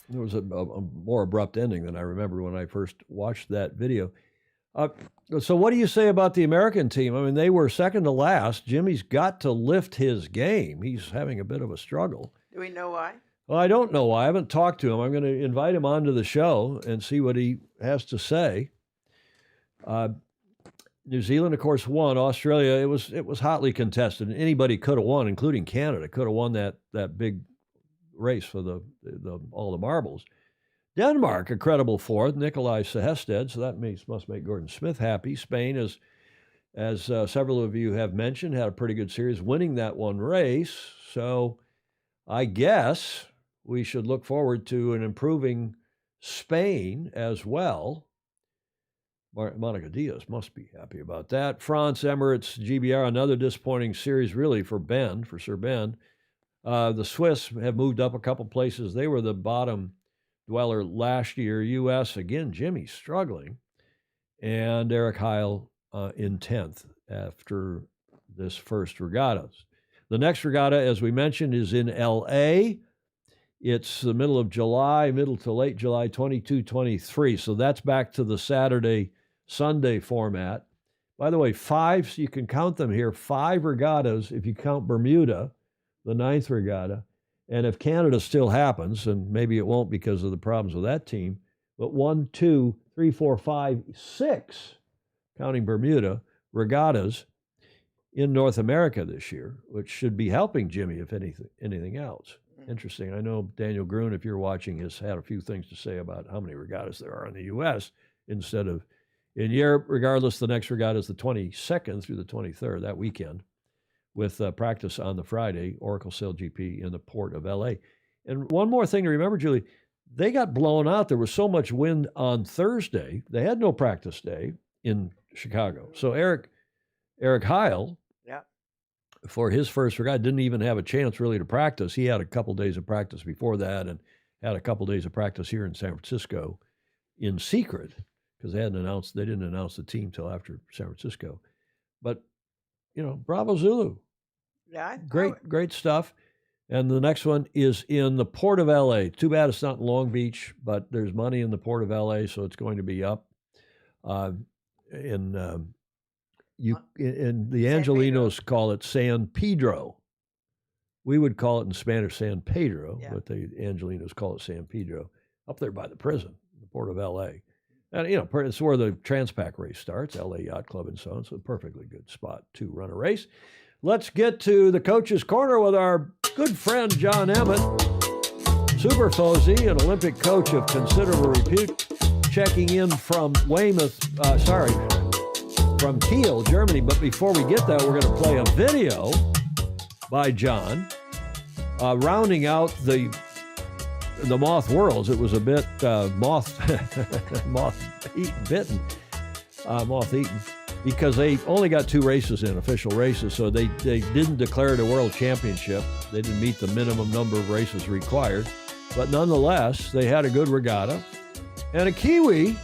there was a more abrupt ending than I remember when I first watched that video. So what do you say about the American team? I mean, they were second to last. Jimmy's got to lift his game. He's having a bit of a struggle. Do we know why? Well, I don't know why. I haven't talked to him. I'm going to invite him onto the show and see what he has to say. New Zealand, of course, won. Australia, it was hotly contested. Anybody could have won, including Canada, could have won that big race for all the marbles. Denmark, a credible fourth, Nikolai Sehested, so that must make Gordon Smith happy. Spain, as several of you have mentioned, had a pretty good series, winning that one race. So I guess we should look forward to an improving Spain as well. Monica Diaz must be happy about that. France, Emirates, GBR, another disappointing series really for Sir Ben. The Swiss have moved up a couple places. They were the bottom dweller last year. U.S., again, Jimmy struggling. And Eric Heil in 10th after this first regatta. The next regatta, as we mentioned, is in L.A. It's the middle of July, middle to late July, 22-23. So that's back to the Saturday-Sunday format. By the way, you can count them here, 5 regattas if you count Bermuda, the 9th regatta. And if Canada still happens, and maybe it won't because of the problems with that team, but 1, 2, 3, 4, 5, 6, counting Bermuda, regattas in North America this year, which should be helping Jimmy, if anything else. Interesting. I know Daniel Gruen, if you're watching, has had a few things to say about how many regattas there are in the U.S. instead of in Europe. Regardless, the next regatta is the 22nd through the 23rd, that weekend, with practice on the Friday, Oracle SailGP in the port of L.A. And one more thing to remember, Julie, they got blown out. There was so much wind on Thursday. They had no practice day in Chicago. So Eric Heil, for his first regatta, didn't even have a chance really to practice. He had a couple days of practice before that and had a couple days of practice here in San Francisco in secret because they didn't announce the team till after San Francisco. But, bravo Zulu. Yeah. Great stuff. And the next one is in the Port of L.A. Too bad it's not in Long Beach, but there's money in the Port of L.A., so it's going to be up. The Angelinos call it San Pedro. We would call it in Spanish San Pedro, but the Angelinos call it San Pedro, up there by the prison, the Port of L.A. And, it's where the Transpac race starts, L.A. Yacht Club and so on, so a perfectly good spot to run a race. Let's get to the Coach's Corner with our good friend, John Emmett, Super Fozy, an Olympic coach of considerable repute, checking in from from Kiel, Germany. But before we get that, we're going to play a video by John, rounding out the Moth Worlds. It was a bit moth-eaten, because they only got 2 races in, official races, so they didn't declare it a world championship. They didn't meet the minimum number of races required. But nonetheless, they had a good regatta, and a Kiwi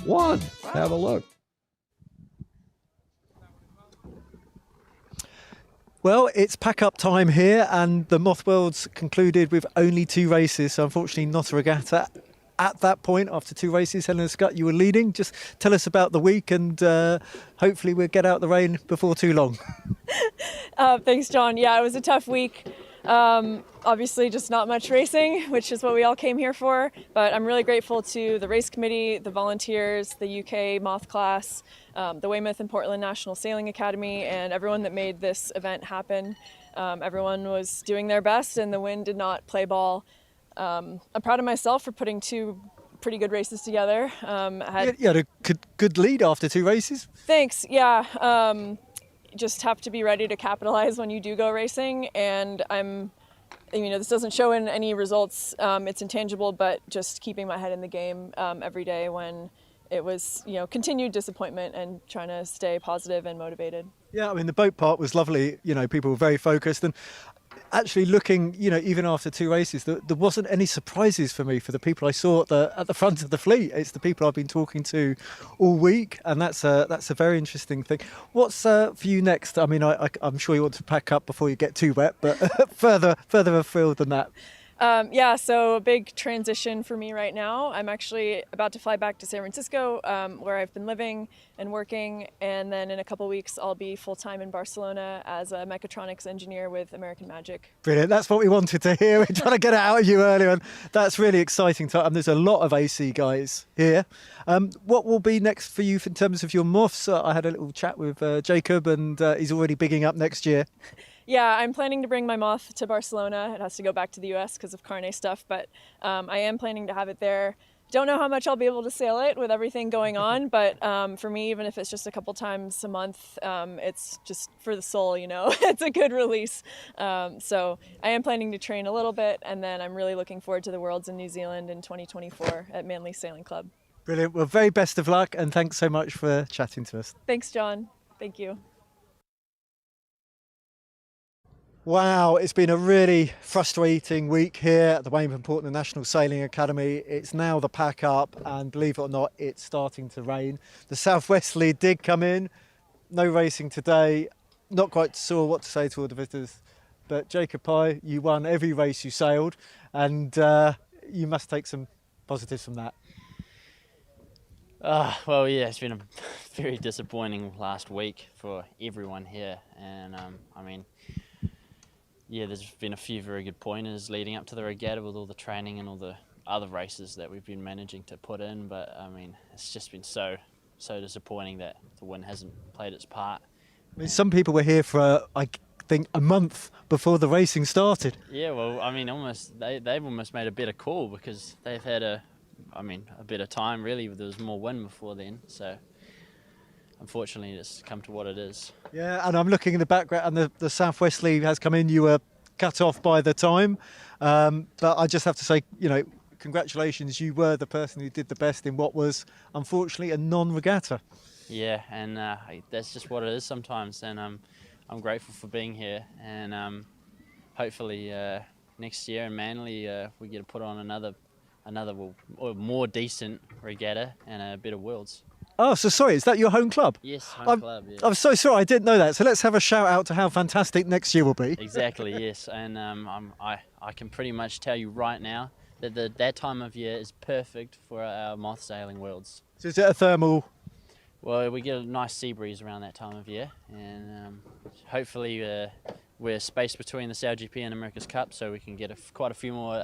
won. Wow. Have a look. Well, it's pack-up time here, and the Moth Worlds concluded with only 2 races, so unfortunately not a regatta. At that point, after 2 races, Helena Scott, you were leading. Just tell us about the week, and hopefully we'll get out the rain before too long. Thanks, John. Yeah, it was a tough week. Obviously just not much racing, which is what we all came here for, but I'm really grateful to the race committee, the volunteers, the UK Moth class, the Weymouth and Portland National Sailing Academy, and everyone that made this event happen. Everyone was doing their best and the wind did not play ball. I'm proud of myself for putting 2 pretty good races together. You had a good lead after 2 races. Thanks, yeah. Just have to be ready to capitalize when you do go racing, and this doesn't show in any results, it's intangible, but just keeping my head in the game every day when it was, continued disappointment and trying to stay positive and motivated. Yeah, I mean, the boat part was lovely, people were very focused, and actually looking, even after 2 races, there wasn't any surprises for me for the people I saw at the front of the fleet. It's the people I've been talking to all week, and that's a very interesting thing. What's for you next? I mean, I'm sure you want to pack up before you get too wet, but further afield than that. So a big transition for me right now. I'm actually about to fly back to San Francisco, where I've been living and working, and then in a couple weeks I'll be full-time in Barcelona as a mechatronics engineer with American Magic. Brilliant, that's what we wanted to hear. We're trying to get it out of you earlier, and that's really exciting. There's a lot of AC guys here. What will be next for you in terms of your moths? I had a little chat with Jacob, and he's already bigging up next year. Yeah, I'm planning to bring my moth to Barcelona. It has to go back to the US because of carne stuff, but I am planning to have it there. Don't know how much I'll be able to sail it with everything going on, but for me, even if it's just a couple times a month, it's just for the soul, it's a good release. So I am planning to train a little bit, and then I'm really looking forward to the Worlds in New Zealand in 2024 at Manly Sailing Club. Brilliant. Well, very best of luck, and thanks so much for chatting to us. Thanks, John. Thank you. Wow, it's been a really frustrating week here at the Weymouth and Portland National Sailing Academy. It's now the pack up, and believe it or not, it's starting to rain. The southwesterly did come in. No racing today. Not quite sure what to say to all the visitors, but Jacob Pye, you won every race you sailed, and you must take some positives from that. Well, yeah, it's been a very disappointing last week for everyone here, and yeah, there's been a few very good pointers leading up to the regatta with all the training and all the other races that we've been managing to put in, but it's just been so disappointing that the wind hasn't played its part. I mean, some people were here for I think a month before the racing started. Yeah, well, they've almost made a better call because they've had a better time really. There was more wind before then, so unfortunately it's come to what it is. Yeah, and I'm looking in the background, and the southwesterly has come in. You were cut off by the time, but I just have to say, congratulations. You were the person who did the best in what was unfortunately a non-regatta. Yeah, and that's just what it is sometimes, and I'm grateful for being here, and hopefully next year in Manly we get to put on another or more decent regatta and a better Worlds. Oh, so sorry, is that your home club? Yes, home club, yeah. I'm so sorry, I didn't know that. So let's have a shout out to how fantastic next year will be. Exactly, yes. And I can pretty much tell you right now that that time of year is perfect for our moth sailing Worlds. So is it a thermal? Well, we get a nice sea breeze around that time of year, and hopefully we're spaced between the SailGP and America's Cup, so we can get quite a few more.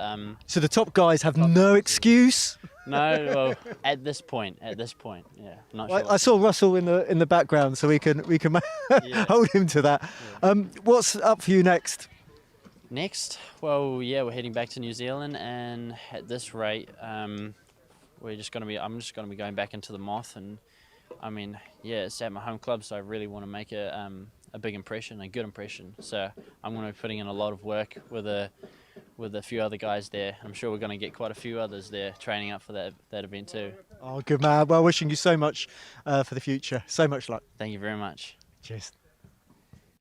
So the top guys have no excuse. No, well, at this point, yeah. Not sure. I saw Russell in the background, so we can Yeah. hold him to that. What's up for you next? Next, well, yeah, we're heading back to New Zealand, and at this rate, I'm just going to be going back into the moth, and it's at my home club, so I really want to make a big impression, a good impression. So I'm going to be putting in a lot of work with a few other guys there. I'm sure we're going to get quite a few others there training up for that event too. Oh, good man. Well, wishing you so much for the future. So much luck. Thank you very much. Cheers.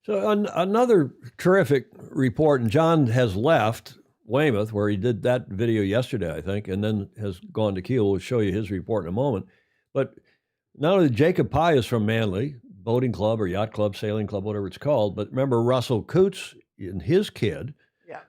So another terrific report, and John has left Weymouth, where he did that video yesterday, I think, and then has gone to Kiel. We'll show you his report in a moment. But not only Jacob Pye is from Manly, boating club or yacht club, sailing club, whatever it's called, but remember Russell Coots and his kid,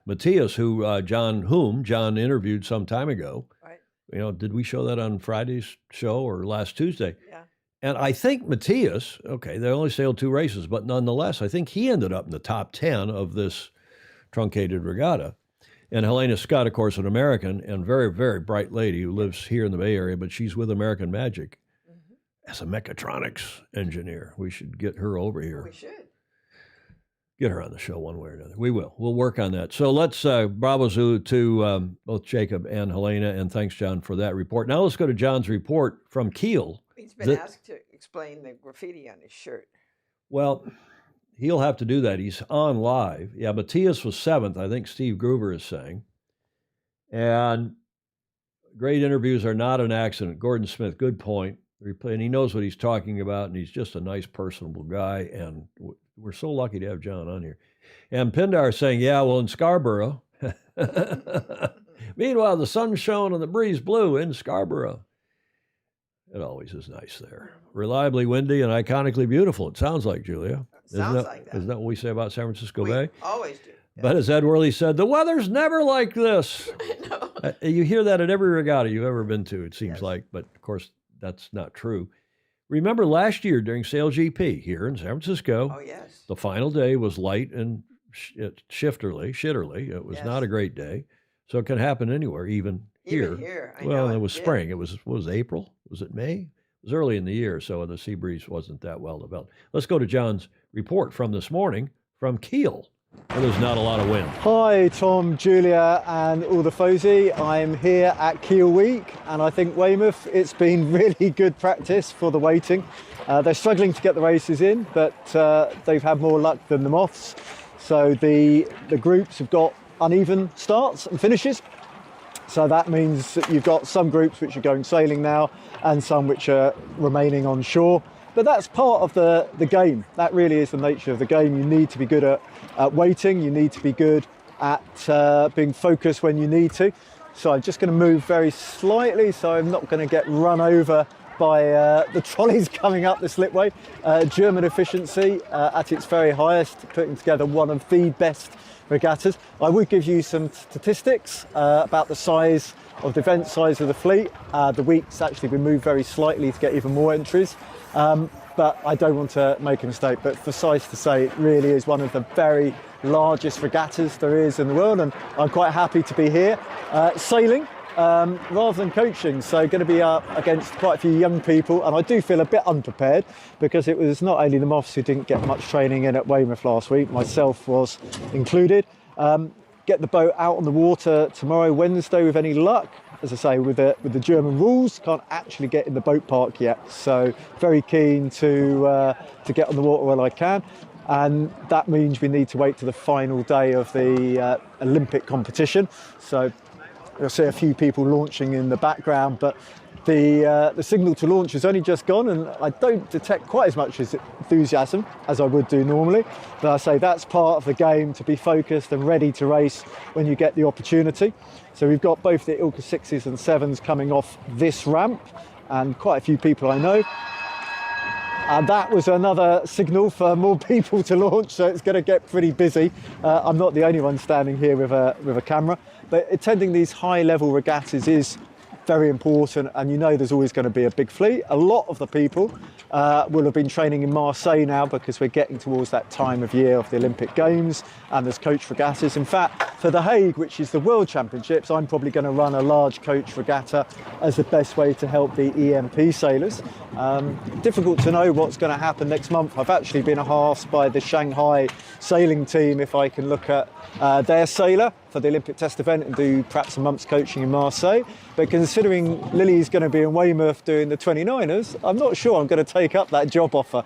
Matthias, who John interviewed some time ago. Right. Did we show that on Friday's show or last Tuesday? Yeah. And I think Matthias, okay, they only sailed 2 races, but nonetheless, I think he ended up in the top 10 of this truncated regatta. And Helena Scott, of course, an American and very, very bright lady who lives here in the Bay Area, but she's with American Magic as a mechatronics engineer. We should get her over here. We should. Get her on the show one way or another. We will. We'll work on that. So let's bravo Zulu to both Jacob and Helena, and thanks, John, for that report. Now let's go to John's report from Kiel. He's been asked to explain the graffiti on his shirt. Well, he'll have to do that. He's on live. Yeah, Matthias was 7th, I think Steve Groover is saying. And great interviews are not an accident. Gordon Smith, good point. And he knows what he's talking about, and he's just a nice, personable guy, and we're so lucky to have John on here. And Pindar saying, yeah, well, in Scarborough. Meanwhile, the sun shone and the breeze blew in Scarborough. It always is nice there. Reliably windy and iconically beautiful, it sounds like, Julia. Sounds like that. Isn't that what we say about San Francisco We Bay? always do. But as Ed Worley said, the weather's never like this. You hear that at every regatta you've ever been to, it seems like, but of course, that's not true. Remember last year during SailGP here in San Francisco, the final day was light and shitterly. It was not a great day. So it can happen anywhere, even here. Well, it was spring. It was April? Was it May? It was early in the year, so the sea breeze wasn't that well developed. Let's go to John's report from this morning from Kiel, where there's not a lot of wind. Hi, Tom, Julia, and all the Fozy. I'm here at Kiel Week, and I think Weymouth, it's been really good practice for the waiting. They're struggling to get the races in, but they've had more luck than the Moths. So the groups have got uneven starts and finishes. So that means that you've got some groups which are going sailing now and some which are remaining on shore. But that's part of the game. That really is the nature of the game. You need to be good at waiting. You need to be good at being focused when you need to. So I'm just going to move very slightly so I'm not going to get run over by the trolleys coming up the slipway. German efficiency at its very highest, putting together one of the best regattas. I would give you some statistics about the size of the event size of the fleet. The week's actually been moved very slightly to get even more entries. But I don't want to make a mistake, but suffice to say it really is one of the very largest regattas there is in the world, and I'm quite happy to be here sailing rather than coaching, so going to be up against quite a few young people, and I do feel a bit unprepared because it was not only the Moths who didn't get much training in at Weymouth last week, myself was included. Get the boat out on the water tomorrow, Wednesday, with any luck. As I say, with the German rules, can't actually get in the boat park yet. So very keen to get on the water while I can. And that means we need to wait to the final day of the Olympic competition. So you'll see a few people launching in the background, but the signal to launch has only just gone, and I don't detect quite as much enthusiasm as I would do normally. But I say that's part of the game, to be focused and ready to race when you get the opportunity. So we've got both the Ilka 6s and 7s coming off this ramp, and quite a few people I know. And that was another signal for more people to launch, so it's going to get pretty busy. I'm not the only one standing here with a camera, but attending these high-level regattas is very important, and you know there's always going to be a big fleet. A lot of the people will have been training in Marseille now, because we're getting towards that time of year of the Olympic Games, and there's coach regattas. In fact, for The Hague, which is the World Championships, I'm probably going to run a large coach regatta as the best way to help the EMP sailors. Difficult to know what's going to happen next month. I've actually been asked by the Shanghai sailing team if I can look at their sailor for the Olympic test event and do perhaps a month's coaching in Marseille. But considering Lily's going to be in Weymouth doing the 29ers, I'm not sure I'm going to take up that job offer,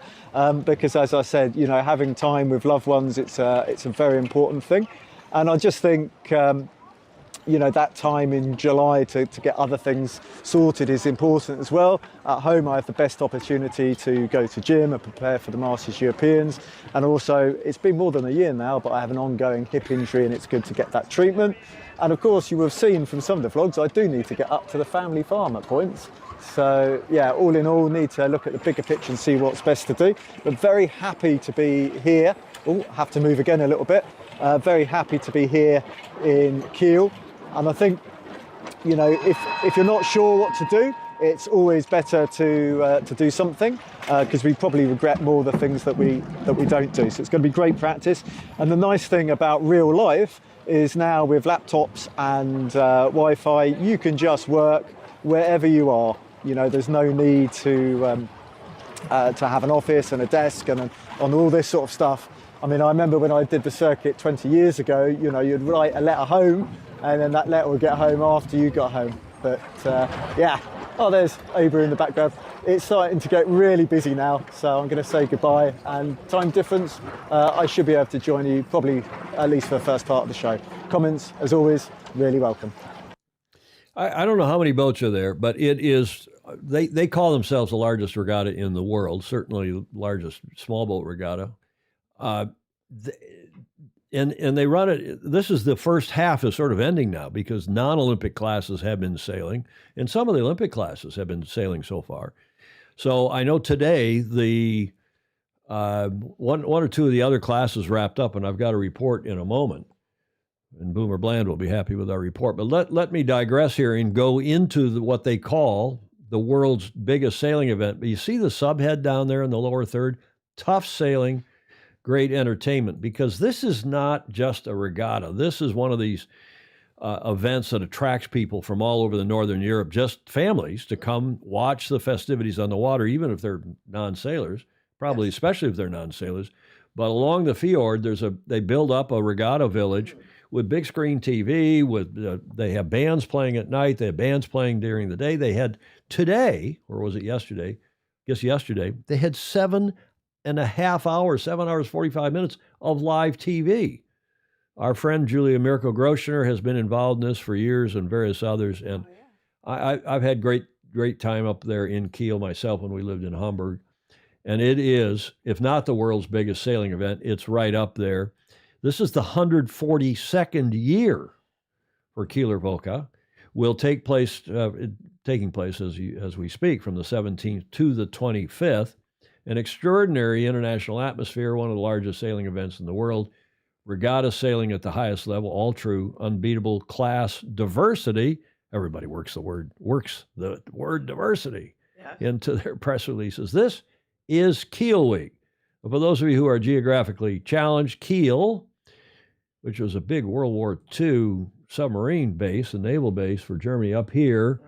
because, as I said, you know, having time with loved ones, it's a very important thing. And I just think, you know, that time in July to get other things sorted is important as well. At home, I have the best opportunity to go to gym and prepare for the Masters Europeans. And also, it's been more than a year now, but I have an ongoing hip injury, and it's good to get that treatment. And of course, you will have seen from some of the vlogs, I do need to get up to the family farm at points. So yeah, all in all, need to look at the bigger picture and see what's best to do. But very happy to be here. Oh, have to move again a little bit. Very happy to be here in Kiel. And I think, you know, if you're not sure what to do, it's always better to do something because we probably regret more the things that we don't do. So it's going to be great practice. And the nice thing about real life is now with laptops and Wi-Fi, you can just work wherever you are. You know, there's no need to have an office and a desk and on all this sort of stuff. I mean, I remember when I did the circuit 20 years ago, you know, you'd write a letter home and then that letter would get home after you got home. But yeah, oh, there's Abra in the background. It's starting to get really busy now, so I'm going to say goodbye. And time difference, I should be able to join you probably at least for the first part of the show. Comments, as always, really welcome. I don't know how many boats are there, but it is, they call themselves the largest regatta in the world, certainly the largest small boat regatta. And they run it, this is the first half is sort of ending now because non-Olympic classes have been sailing and some of the Olympic classes have been sailing so far. So I know today the one or two of the other classes wrapped up and I've got a report in a moment and Boomer Bland will be happy with our report. But let me digress here and go into what they call the world's biggest sailing event. But you see the subhead down there in the lower third? Tough sailing, great entertainment, because this is not just a regatta. This is one of these events that attracts people from all over the Northern Europe, just families, to come watch the festivities on the water, even if they're non-sailors, probably especially if they're non-sailors. But along the fjord, they build up a regatta village with big screen TV. They have bands playing at night. They have bands playing during the day. They had today, or was it yesterday? I guess yesterday, they had 7.5 hours, 7 hours, 45 minutes of live TV. Our friend Julia Mirko Groschner has been involved in this for years and various others. And I've had great time up there in Kiel myself when we lived in Hamburg. And it is, if not the world's biggest sailing event, it's right up there. This is the 142nd year for Kieler Woche. Will take place, taking place as we speak, from the 17th to the 25th. An extraordinary international atmosphere, one of the largest sailing events in the world. Regatta sailing at the highest level, all true, unbeatable class diversity. Everybody works the word diversity into their press releases. This is Kiel Week. For those of you who are geographically challenged, Kiel, which was a big World War II submarine base, a naval base for Germany up here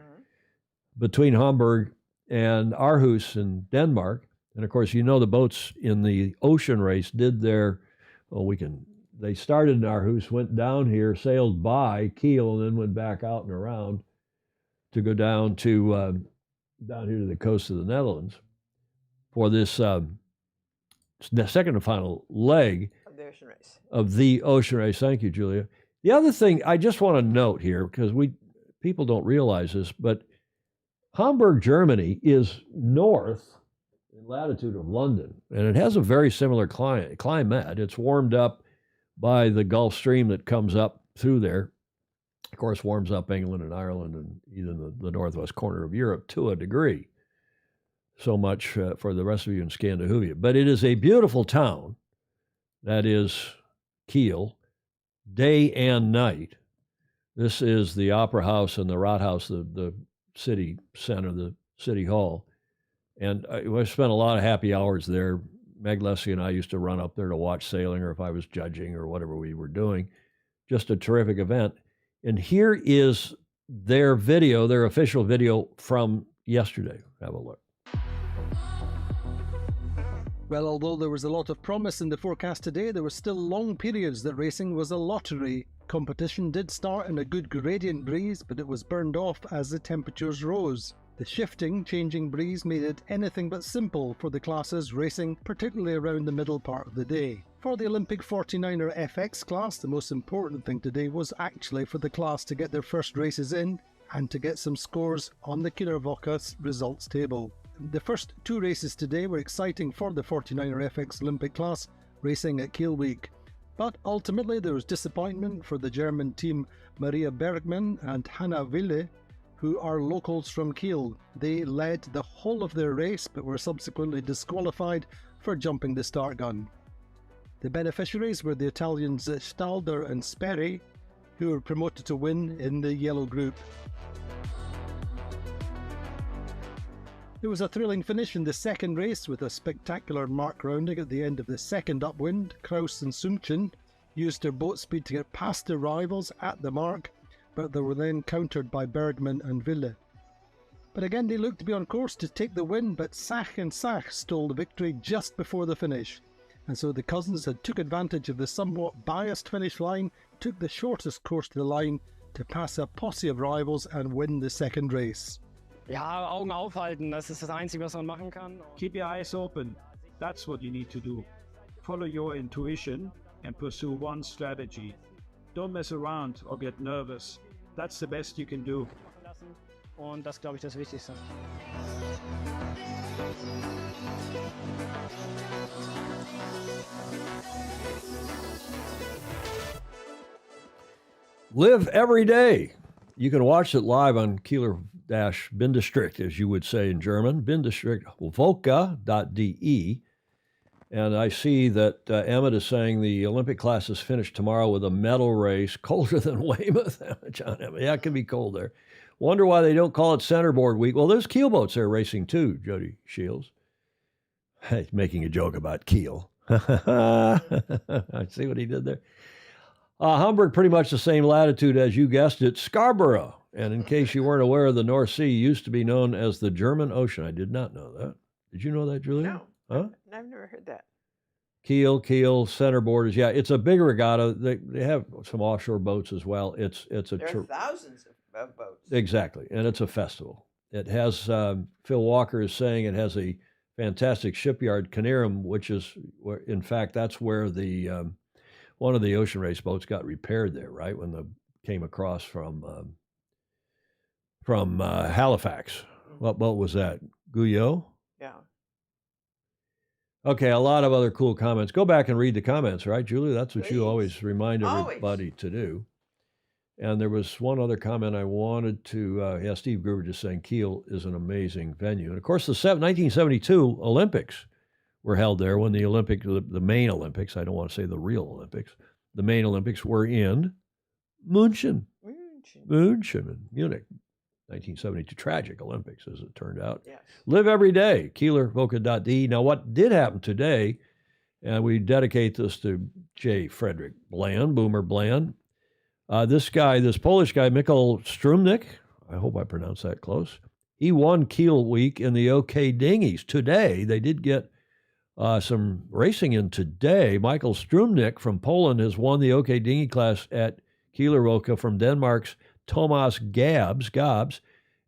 between Hamburg and Aarhus in Denmark. And of course, you know, the boats in the ocean race did they started in Aarhus, went down here, sailed by Kiel, and then went back out and around to go down here to the coast of the Netherlands for this the second and final leg of the ocean race. Thank you, Julia. The other thing I just want to note here, because people don't realize this, but Hamburg, Germany is north in latitude of London, and it has a very similar climate. It's warmed up by the Gulf Stream that comes up through there. Of course, warms up England and Ireland and even the northwest corner of Europe to a degree. So much for the rest of you in Scandinavia. But it is a beautiful town. That is Kiel, day and night. This is the Opera House and the Rathaus, the city center, the city hall. And I spent a lot of happy hours there. Meg Leslie and I used to run up there to watch sailing, or if I was judging or whatever we were doing. Just a terrific event. And here is their video, their official video from yesterday. Have a look. Well, although there was a lot of promise in the forecast today, there were still long periods that racing was a lottery. Competition did start in a good gradient breeze, but it was burned off as the temperatures rose. The changing breeze made it anything but simple for the classes racing, particularly around the middle part of the day. For the Olympic 49er FX class, the most important thing today was actually for the class to get their first races in and to get some scores on the Kieler Woche results table. The first two races today were exciting for the 49er FX Olympic class racing at Kiel Week. But ultimately there was disappointment for the German team Maria Bergmann and Hanna Wille, who are locals from Kiel. They led the whole of their race but were subsequently disqualified for jumping the start gun. The beneficiaries were the Italians Stalder and Sperry, who were promoted to win in the yellow group. There was a thrilling finish in the second race with a spectacular mark rounding at the end of the second upwind. Kraus and Sumchen used their boat speed to get past their rivals at the mark, but they were then countered by Bergman and Ville. But again they looked to be on course to take the win, but Sach and Sach stole the victory just before the finish. And so the cousins had took advantage of the somewhat biased finish line, took the shortest course to the line to pass a posse of rivals and win the second race. Ja, Augen aufhalten, das ist das Einzige, was man machen kann. Keep your eyes open. That's what you need to do. Follow your intuition and pursue one strategy. Don't mess around or get nervous. That's the best you can do. Und das, glaube ich, das Wichtigste. Live every day. You can watch it live on Kieler-Bindestricht, as you would say in German, Bindestricht-Volka.de. And I see that Emmett is saying the Olympic classes finish tomorrow with a medal race, colder than Weymouth. John Emmett, yeah, it can be cold there. Wonder why they don't call it centerboard week. Well, there's keelboats there racing too, Jody Shields. Hey, making a joke about keel. I see what he did there. Hamburg, pretty much the same latitude as you guessed it, Scarborough. And in case you weren't aware, the North Sea used to be known as the German Ocean. I did not know that. Did you know that, Julia? No, Huh? I've never heard that. Keel, centerboard is, yeah, it's a big regatta. They have some offshore boats as well. It's a There are thousands of boats. Exactly, and it's a festival. It has, Phil Walker is saying it has a fantastic shipyard, Canarum, which is, where, in fact, that's where the one of the ocean race boats got repaired there, right, when they came across from Halifax. What boat was that? Guyot? Yeah. Okay, a lot of other cool comments. Go back and read the comments, right, Julie? That's what you Please. always remind Always. everybody to do. And there was one other comment I wanted to, Steve Gruber just saying Kiel is an amazing venue. And of course, the 1972 Olympics were held there when the main Olympics, I don't want to say the real Olympics, the main Olympics were in München in Munich. 1972 tragic Olympics, as it turned out. Yes. Live every day, Kieler-Volka.de. Now, what did happen today, and we dedicate this to J. Frederick Bland, Boomer Bland. This Polish guy, Mikkel Strumnik, I hope I pronounced that close, he won Kiel Week in the OK Dinghies. Today, they did get some racing in today. Michael Strumnik from Poland has won the OK Dinghy class at Kieler-Volka from Denmark's Thomas Gabs,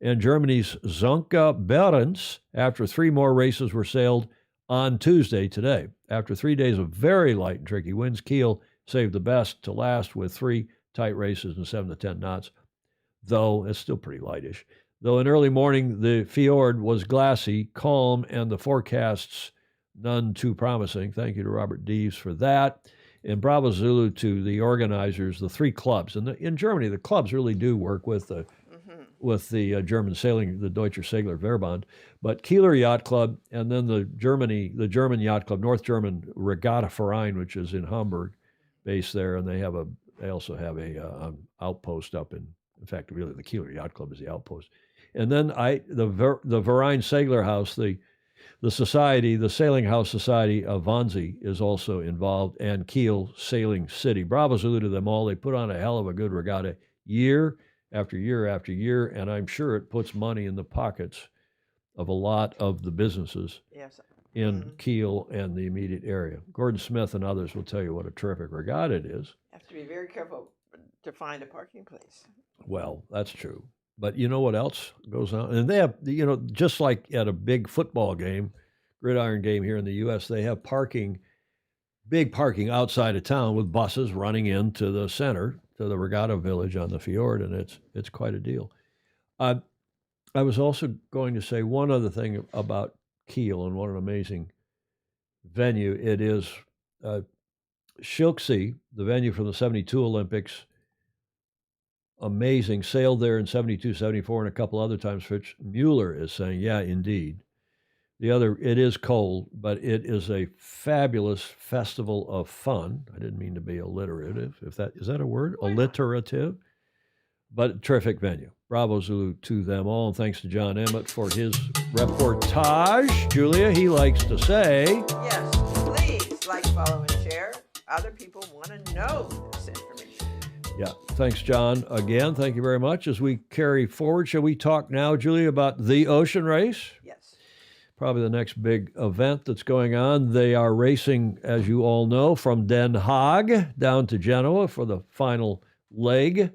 and Germany's Zonka Behrens, after 3 more races were sailed on Tuesday today. After 3 days of very light and tricky winds, Kiel saved the best to last with 3 tight races and 7 to 10 knots, though it's still pretty lightish. Though in early morning, the fjord was glassy, calm, and the forecasts none too promising. Thank you to Robert Deves for that. And Bravo Zulu to the organizers, the 3 clubs. And in Germany, the clubs really do work with the German sailing, the Deutscher Seglerverband. But Kieler Yacht Club, and then the German Yacht Club, North German Regatta Verein, which is in Hamburg, based there. And they also have a outpost up in fact, really the Kieler Yacht Club is the outpost. And then the Verein Segler House, the society, the Sailing House Society of Wannsee is also involved, and Kiel Sailing City. Bravo Zulu to them all. They put on a hell of a good regatta year after year after year, and I'm sure it puts money in the pockets of a lot of the businesses in Kiel and the immediate area. Gordon Smith and others will tell you what a terrific regatta it is. Have to be very careful to find a parking place. Well, that's true. But you know what else goes on? And they have, just like at a big football game, gridiron game here in the U.S., they have big parking outside of town with buses running into the center, to the regatta village on the fjord, and it's quite a deal. I was also going to say one other thing about Kiel and what an amazing venue it is. Schilksee, the venue from the 72 Olympics, amazing, sailed there in 72, 74, and a couple other times. Fritz Mueller is saying, yeah, indeed. It is cold, but it is a fabulous festival of fun. I didn't mean to be alliterative. Is that a word? Alliterative? But terrific venue. Bravo Zulu to them all. And thanks to John Emmett for his reportage. Julia, he likes to say, Yes, please like, follow, and share. Other people want to know this information. yeah, thanks, John. Again, thank you very much. As we carry forward, shall we talk now, Julia, about the ocean race? Yes. Probably the next big event that's going on. They are racing, as you all know, from Den Haag down to Genoa for the final leg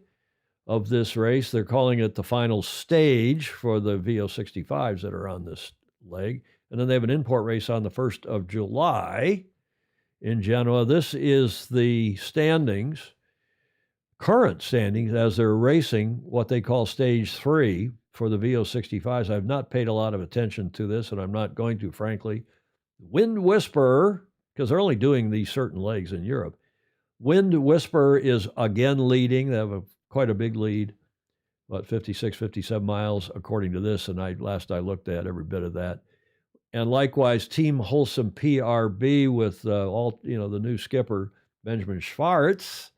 of this race. They're calling it the final stage for the VO65s that are on this leg. And then they have an import race on the 1st of July in Genoa. This is the standings, current standings, as they're racing what they call stage 3 for the VO65s. I've not paid a lot of attention to this, and I'm not going to, frankly. Wind Whisperer, because they're only doing these certain legs in Europe. Wind Whisperer is again leading. They have quite a big lead, about 56, 57 miles, according to this. And last I looked at every bit of that. And likewise, Team Wholesome PRB with the new skipper, Benjamin Schwartz,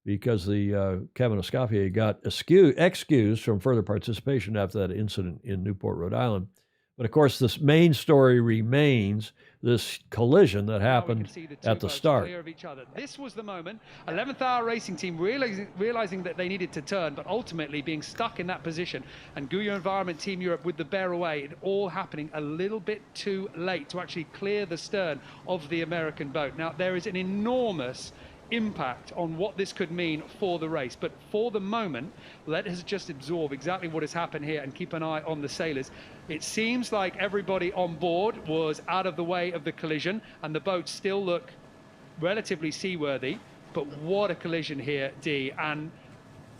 because the Kevin Escoffier got excused from further participation after that incident in Newport, Rhode Island. But of course, this main story remains this collision that happened at the start. Clear of each other. This was the moment. 11th Hour Racing Team realizing that they needed to turn, but ultimately being stuck in that position. And Guyot Environment Team Europe with the bear away, it all happening a little bit too late to actually clear the stern of the American boat. Now, there is an enormous impact on what this could mean for the race, but for the moment, let us just absorb exactly what has happened here and keep an eye on the sailors. It seems like everybody on board was out of the way of the collision, and the boats still look relatively seaworthy, but what a collision here, Dee. And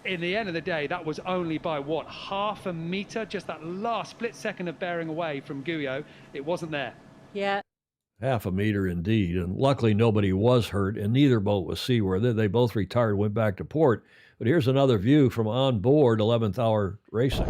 in the end of the day, that was only by what, half a meter, just that last split second of bearing away from Guyot. It wasn't there. Yeah. Half a meter indeed. And luckily nobody was hurt, and neither boat was seaworthy. They both retired, went back to port. But here's another view from on board 11th Hour Racing.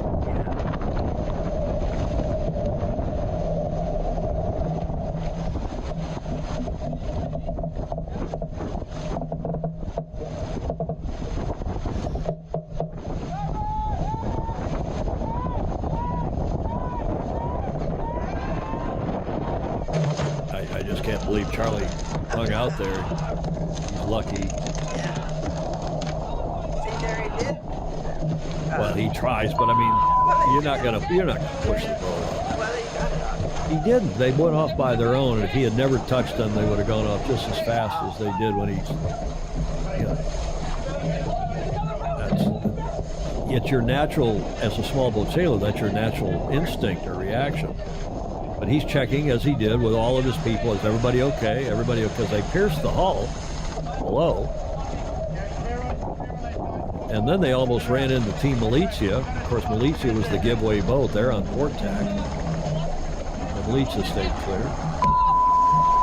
I just can't believe Charlie hung out there. He's lucky. See, there he did. Well, he tries, but I mean, you're not gonna push the boat. Well, he got it off. He didn't. They went off by their own. If he had never touched them, they would have gone off just as fast as they did when it's your natural, as a small boat sailor, that's your natural instinct or reaction. But he's checking, as he did, with all of his people. Is everybody okay? Everybody okay? Because they pierced the hull below. And then they almost ran into Team Malizia. Of course, Malizia was the giveaway boat. They're on port tack. And Malizia stayed clear.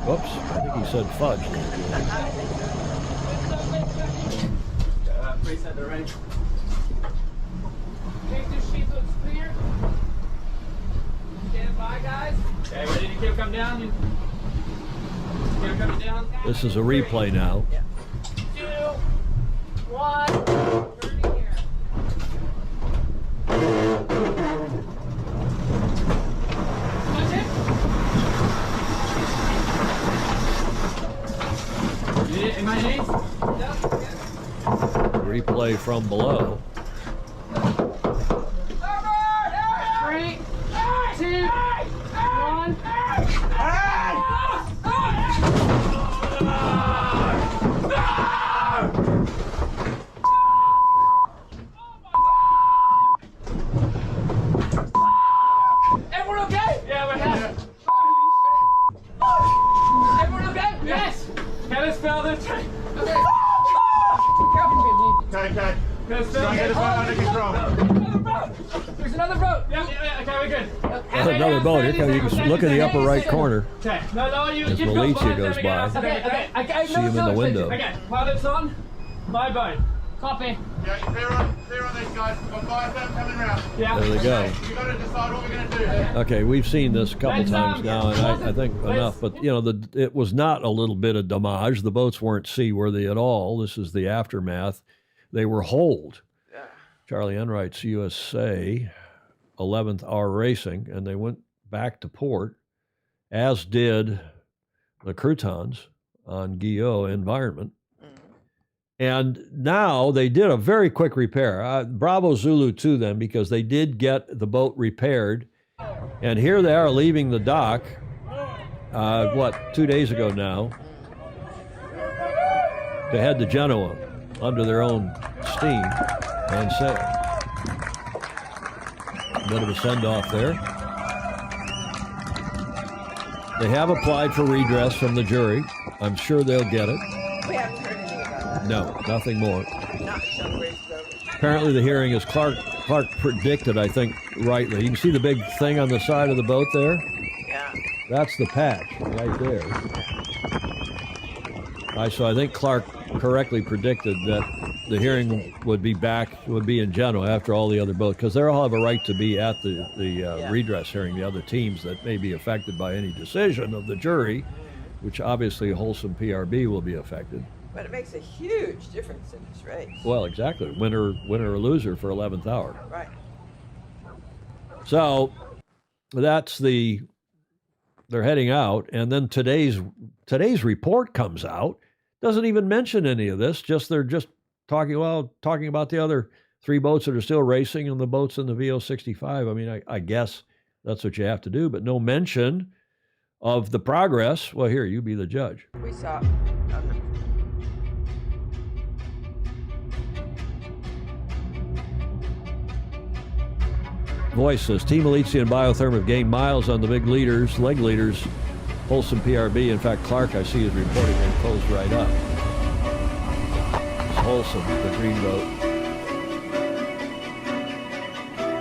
Whoops, I think he said fudge. Reset the range. Stand by, guys. Okay, ready to keep come down? Keep coming down. This is a replay now. 2, 1. Turning here. Am I in? Replay from below. 3, 2, 1. Everyone okay? Yeah, we're here. Everyone okay? Yes. Okay, let's spell this. Okay. Okay. Let's spell Get the boat under control. There's another boat. Yeah, okay, we're good. There's another boat. Here comes. You can look in the upper right corner Okay. No, you as keep Malizia goes by. Okay. See him in the window. Okay, pilots on. My boat. Copy. Yeah, clear on these guys. We've got 5 of them coming round. Yeah. There they go. You've got to decide what we're going to do. Okay, we've seen this a couple times now, and I think enough. But it was not a little bit of damage. The boats weren't seaworthy at all. This is the aftermath. They were holed. Charlie Enright's USA 11th hour racing, and they went back to port, as did the croutons on Guillot Environment. And now they did a very quick repair. Bravo Zulu to them, because they did get the boat repaired. And here they are leaving the dock, 2 days ago now, to head to Genoa under their own steam and sail. A bit of a send-off there. They have applied for redress from the jury. I'm sure they'll get it. We haven't heard anything about that. No, nothing more. Not until the race is over. Apparently the hearing is Clark predicted, I think, rightly. You can see the big thing on the side of the boat there? Yeah. That's the patch right there. So I think Clark correctly predicted that the hearing would be in Genoa after all the other boats, because they all have a right to be at the redress hearing, the other teams that may be affected by any decision of the jury, which obviously Wholesome PRB will be affected. But it makes a huge difference in this race. Well, exactly. Winner or loser for 11th hour. Right. So that's they're heading out, and then today's report comes out. Doesn't even mention any of this. They're just talking about the other 3 boats that are still racing and the boats in the VO65. I mean, I guess that's what you have to do, but no mention of the progress. Well, here, you be the judge. We saw Voice says, Team Elitsi and Biotherm have gained miles on the big leaders, leg leaders, Wholesome PRB. In fact, Clark, I see, is reporting they closed right up. It's Wholesome, the green boat.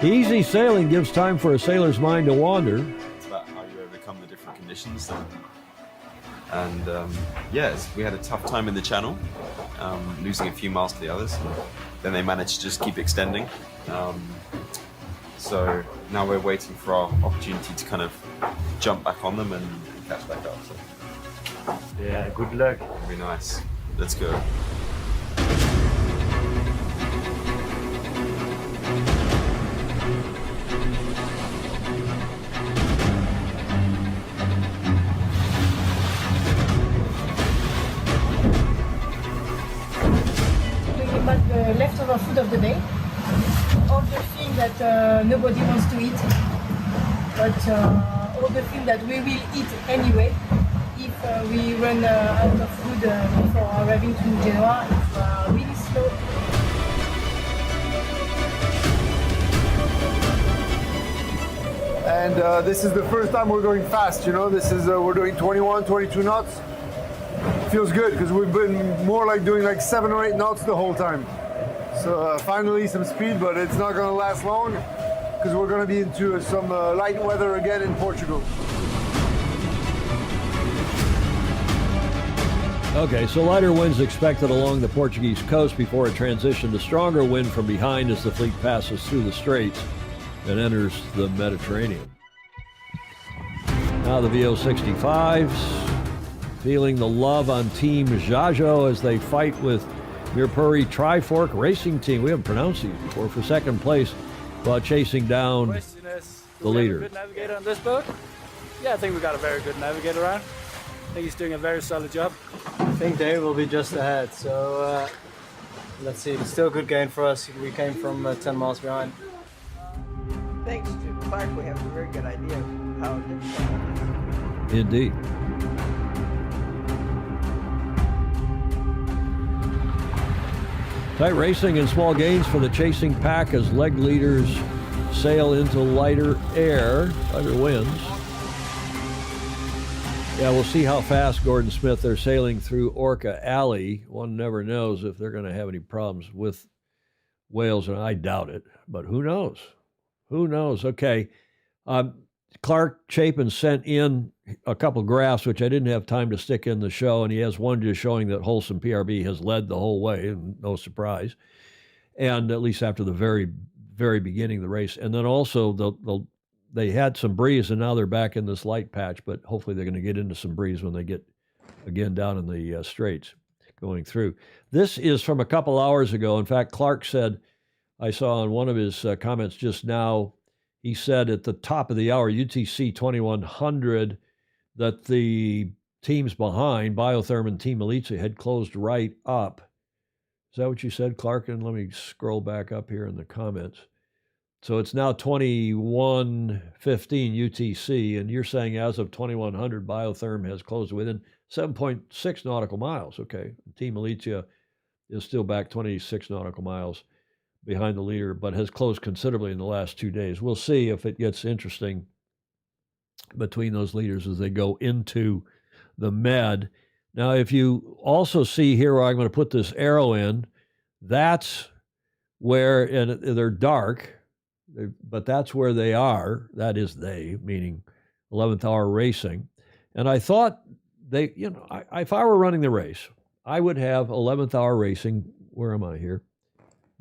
Easy sailing gives time for a sailor's mind to wander. It's about how you overcome the different conditions. And yes, we had a tough time in the channel, losing a few miles to the others. Then they managed to just keep extending. So now we're waiting for our opportunity to kind of jump back on them and catch back up. So. Yeah, good luck. Very nice. Let's go. Talking about the leftover food of the day. All the things that nobody wants to eat, but all the things that we will eat anyway if we run out of food before arriving to Genoa. It's really slow. And this is the first time we're going fast, this is we're doing 21, 22 knots. Feels good because we've been more like doing like 7 or 8 knots the whole time. So finally some speed, but it's not going to last long because we're going to be into some light weather again in Portugal. Okay, so lighter winds expected along the Portuguese coast before a transition to stronger wind from behind as the fleet passes through the straits and enters the Mediterranean. Now the VO65s feeling the love on Team Jajo as they fight with Mirpuri Trifork Racing Team. We haven't pronounced these before, for second place while chasing down the leader. Good navigator on this boat? Yeah, I think we got a very good navigator on. I think he's doing a very solid job. I think Dave will be just ahead, so let's see. It's still a good gain for us. We came from 10 miles behind. Thanks to Clark, we have a very good idea of how difficult it is. Indeed. Tight racing and small gains for the chasing pack as leg leaders sail into lighter winds. Yeah, we'll see how fast Gordon Smith, they're sailing through Orca Alley. One never knows if they're going to have any problems with whales, and I doubt it, but who knows? Who knows? Okay. Clark Chapin sent in a couple graphs, which I didn't have time to stick in the show, and he has one just showing that Wholesome PRB has led the whole way, and no surprise, and at least after the very, very beginning of the race. And then also they had some breeze, and now they're back in this light patch, but hopefully they're going to get into some breeze when they get, again, down in the straits going through. This is from a couple hours ago. In fact, Clark said I saw on one of his comments just now, he said at the top of the hour, UTC 2100, that the teams behind, Biotherm and Team Elite, had closed right up. Is that what you said, Clark? And let me scroll back up here in the comments. So it's now 2115 UTC, and you're saying as of 2100, Biotherm has closed within 7.6 nautical miles. Okay. Team Elitia is still back 26 nautical miles behind the leader, but has closed considerably in the last 2 days. We'll see if it gets interesting between those leaders as they go into the med. Now, if you also see here where I'm going to put this arrow in, that's where, and they're dark, but that's where they are. That is they, meaning 11th hour racing. And I thought they, if I were running the race, I would have 11th hour racing. Where am I here?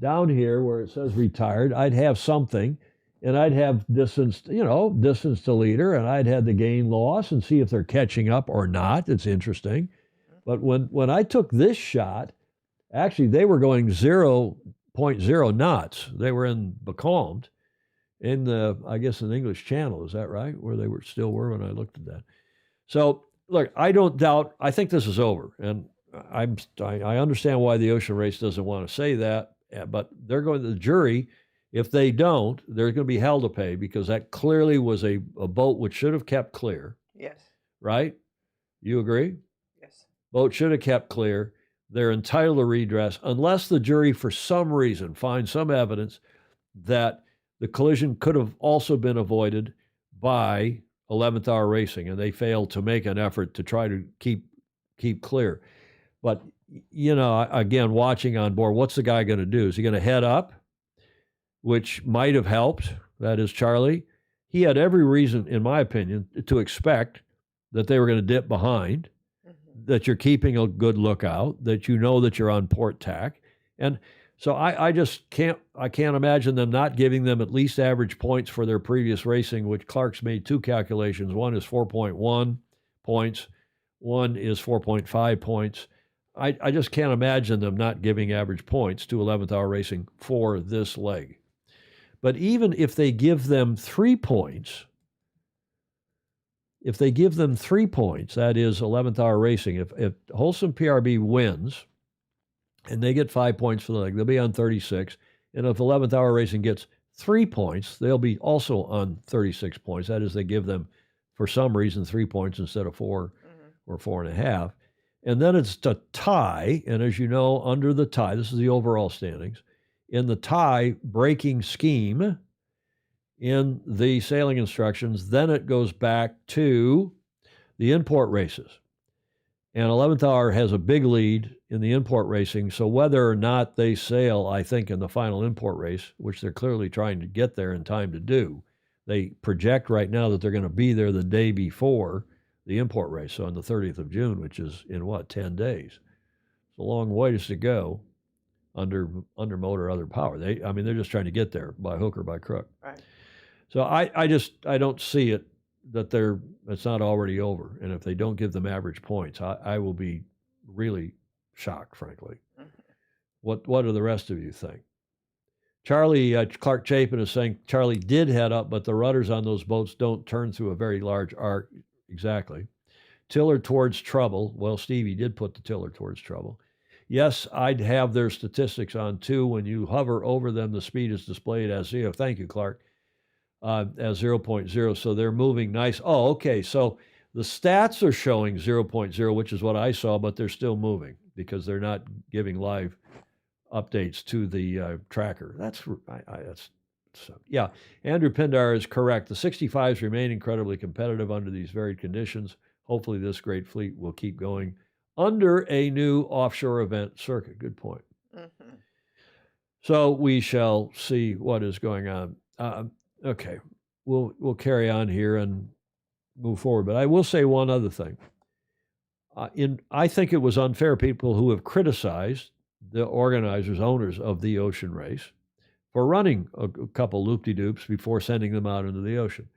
Down here where it says retired, I'd have something, and I'd have distance to leader, and I'd have the gain loss and see if they're catching up or not. It's interesting. But when I took this shot, actually they were going 0.0 knots. They were in becalmed in the, I guess, in the English Channel. Is that right? Where they were when I looked at that. So look, I don't doubt. I think this is over, and I understand why the ocean race doesn't want to say that. But they're going to the jury. If they don't, they're going to be held to pay, because that clearly was a boat which should have kept clear. Yes. Right? You agree? Yes. Boat should have kept clear. They're entitled to redress unless the jury, for some reason, finds some evidence that the collision could have also been avoided by 11th hour racing, and they failed to make an effort to try to keep clear. But again, watching on board, what's the guy going to do? Is he going to head up, which might have helped? That is Charlie. He had every reason, in my opinion, to expect that they were going to dip behind, that you're keeping a good lookout, that you know that you're on port tack. And so I just can't imagine them not giving them at least average points for their previous racing, which Clark's made two calculations. One is 4.1 points. One is 4.5 points. I just can't imagine them not giving average points to 11th hour racing for this leg. But even if they give them 3 points, that is 11th hour racing, if Wholesome PRB wins and they get 5 points for the leg, they'll be on 36. And if 11th hour racing gets 3 points, they'll be also on 36 points. That is, they give them, for some reason, 3 points instead of 4 or 4.5. And then it's a tie, and as you know, under the tie, this is the overall standings, in the tie breaking scheme in the sailing instructions, then it goes back to the import races. And 11th hour has a big lead in the import racing, so whether or not they sail, I think, in the final import race, which they're clearly trying to get there in time to do, they project right now that they're going to be there the day before the import race, so on the 30th of June, which is in 10 days. It's a long ways to go under motor, other power. They're just trying to get there by hook or by crook. Right. So I don't see it that it's not already over. And if they don't give them average points, I will be really shocked, frankly. What do the rest of you think? Charlie, Clark Chapin is saying Charlie did head up, but the rudders on those boats don't turn through a very large arc. Exactly. Tiller towards trouble. Well, Stevie did put the tiller towards trouble. Yes, I'd have their statistics on too. When you hover over them, the speed is displayed as 0. Thank you, Clark. As 0.0. So they're moving nice. Oh, okay. So the stats are showing 0.0, which is what I saw, but they're still moving because they're not giving live updates to the tracker. Yeah, Andrew Pindar is correct. The 65s remain incredibly competitive under these varied conditions. Hopefully this great fleet will keep going under a new offshore event circuit. Good point. Mm-hmm. So we shall see what is going on. Okay, we'll carry on here and move forward. But I will say one other thing. I think it was unfair, people who have criticized the organizers, owners of the ocean race, for running a couple loop-de-doops before sending them out into the ocean.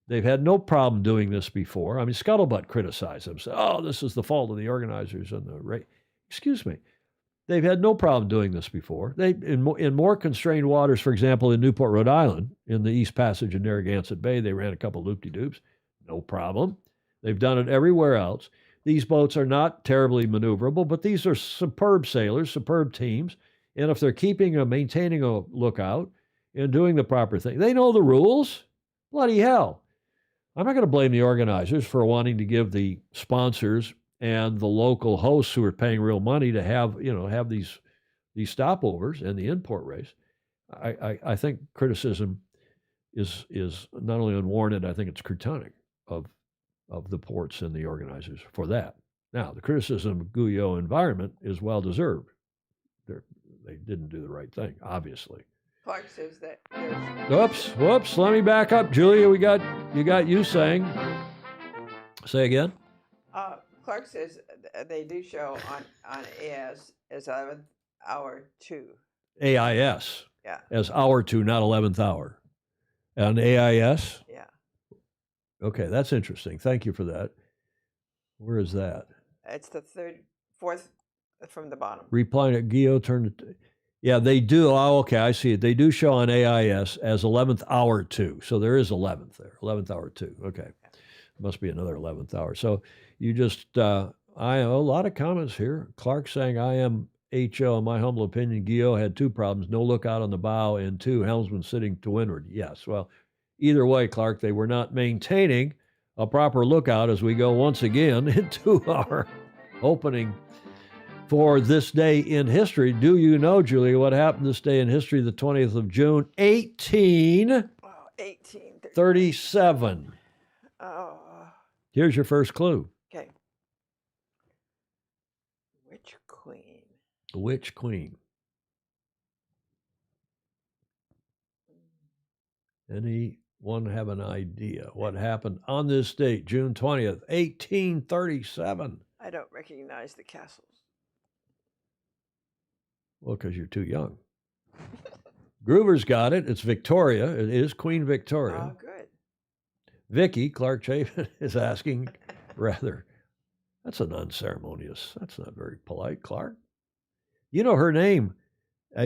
They've had no problem doing this before. I mean, Scuttlebutt criticized them, said, oh, this is the fault of the organizers and the race. Excuse me. They've had no problem doing this before. In more constrained waters, for example, in Newport, Rhode Island, in the East Passage in Narragansett Bay, they ran a couple loop-de-doops. No problem. They've done it everywhere else. These boats are not terribly maneuverable, but these are superb sailors, superb teams. And if they're maintaining a lookout and doing the proper thing, they know the rules. Bloody hell. I'm not going to blame the organizers for wanting to give the sponsors and the local hosts who are paying real money to have these stopovers and the import race. I think criticism is not only unwarranted, I think it's cretonic of the ports and the organizers for that. Now, the criticism of Guyot Environment is well deserved. They didn't do the right thing, obviously. Clark says that there's... Whoops. Let me back up, Julia. You got you saying. Say again. Clark says they do show on AIS as 11th hour 2. AIS. Yeah. As hour 2, not 11th hour. On AIS? Yeah. Okay, that's interesting. Thank you for that. Where is that? It's the fourth from the bottom. Replying at Gio turned it. Yeah, they do. Oh, okay, I see it. They do show on AIS as 11th hour 2. So there is 11th there. 11th hour 2. Okay. Must be another 11th hour. So you just, I have a lot of comments here. Clark saying, I am HO, in my humble opinion, Gio had 2 problems. No lookout on the bow, and 2, helmsman sitting to windward. Yes, well, either way, Clark, they were not maintaining a proper lookout as we go once again into our opening for this day in history. Do you know, Julia, what happened this day in history, the 20th of June, 1837? Oh. Here's your first clue. Okay. Which queen? Which queen? Anyone have an idea what happened on this date, June 20th, 1837? I don't recognize the castles. Well, because you're too young. Gruber's got it. It's Victoria. It is Queen Victoria. Oh, good. Vicky, Clark Chapin, is asking rather, that's an unceremonious, that's not very polite, Clark. You know her name,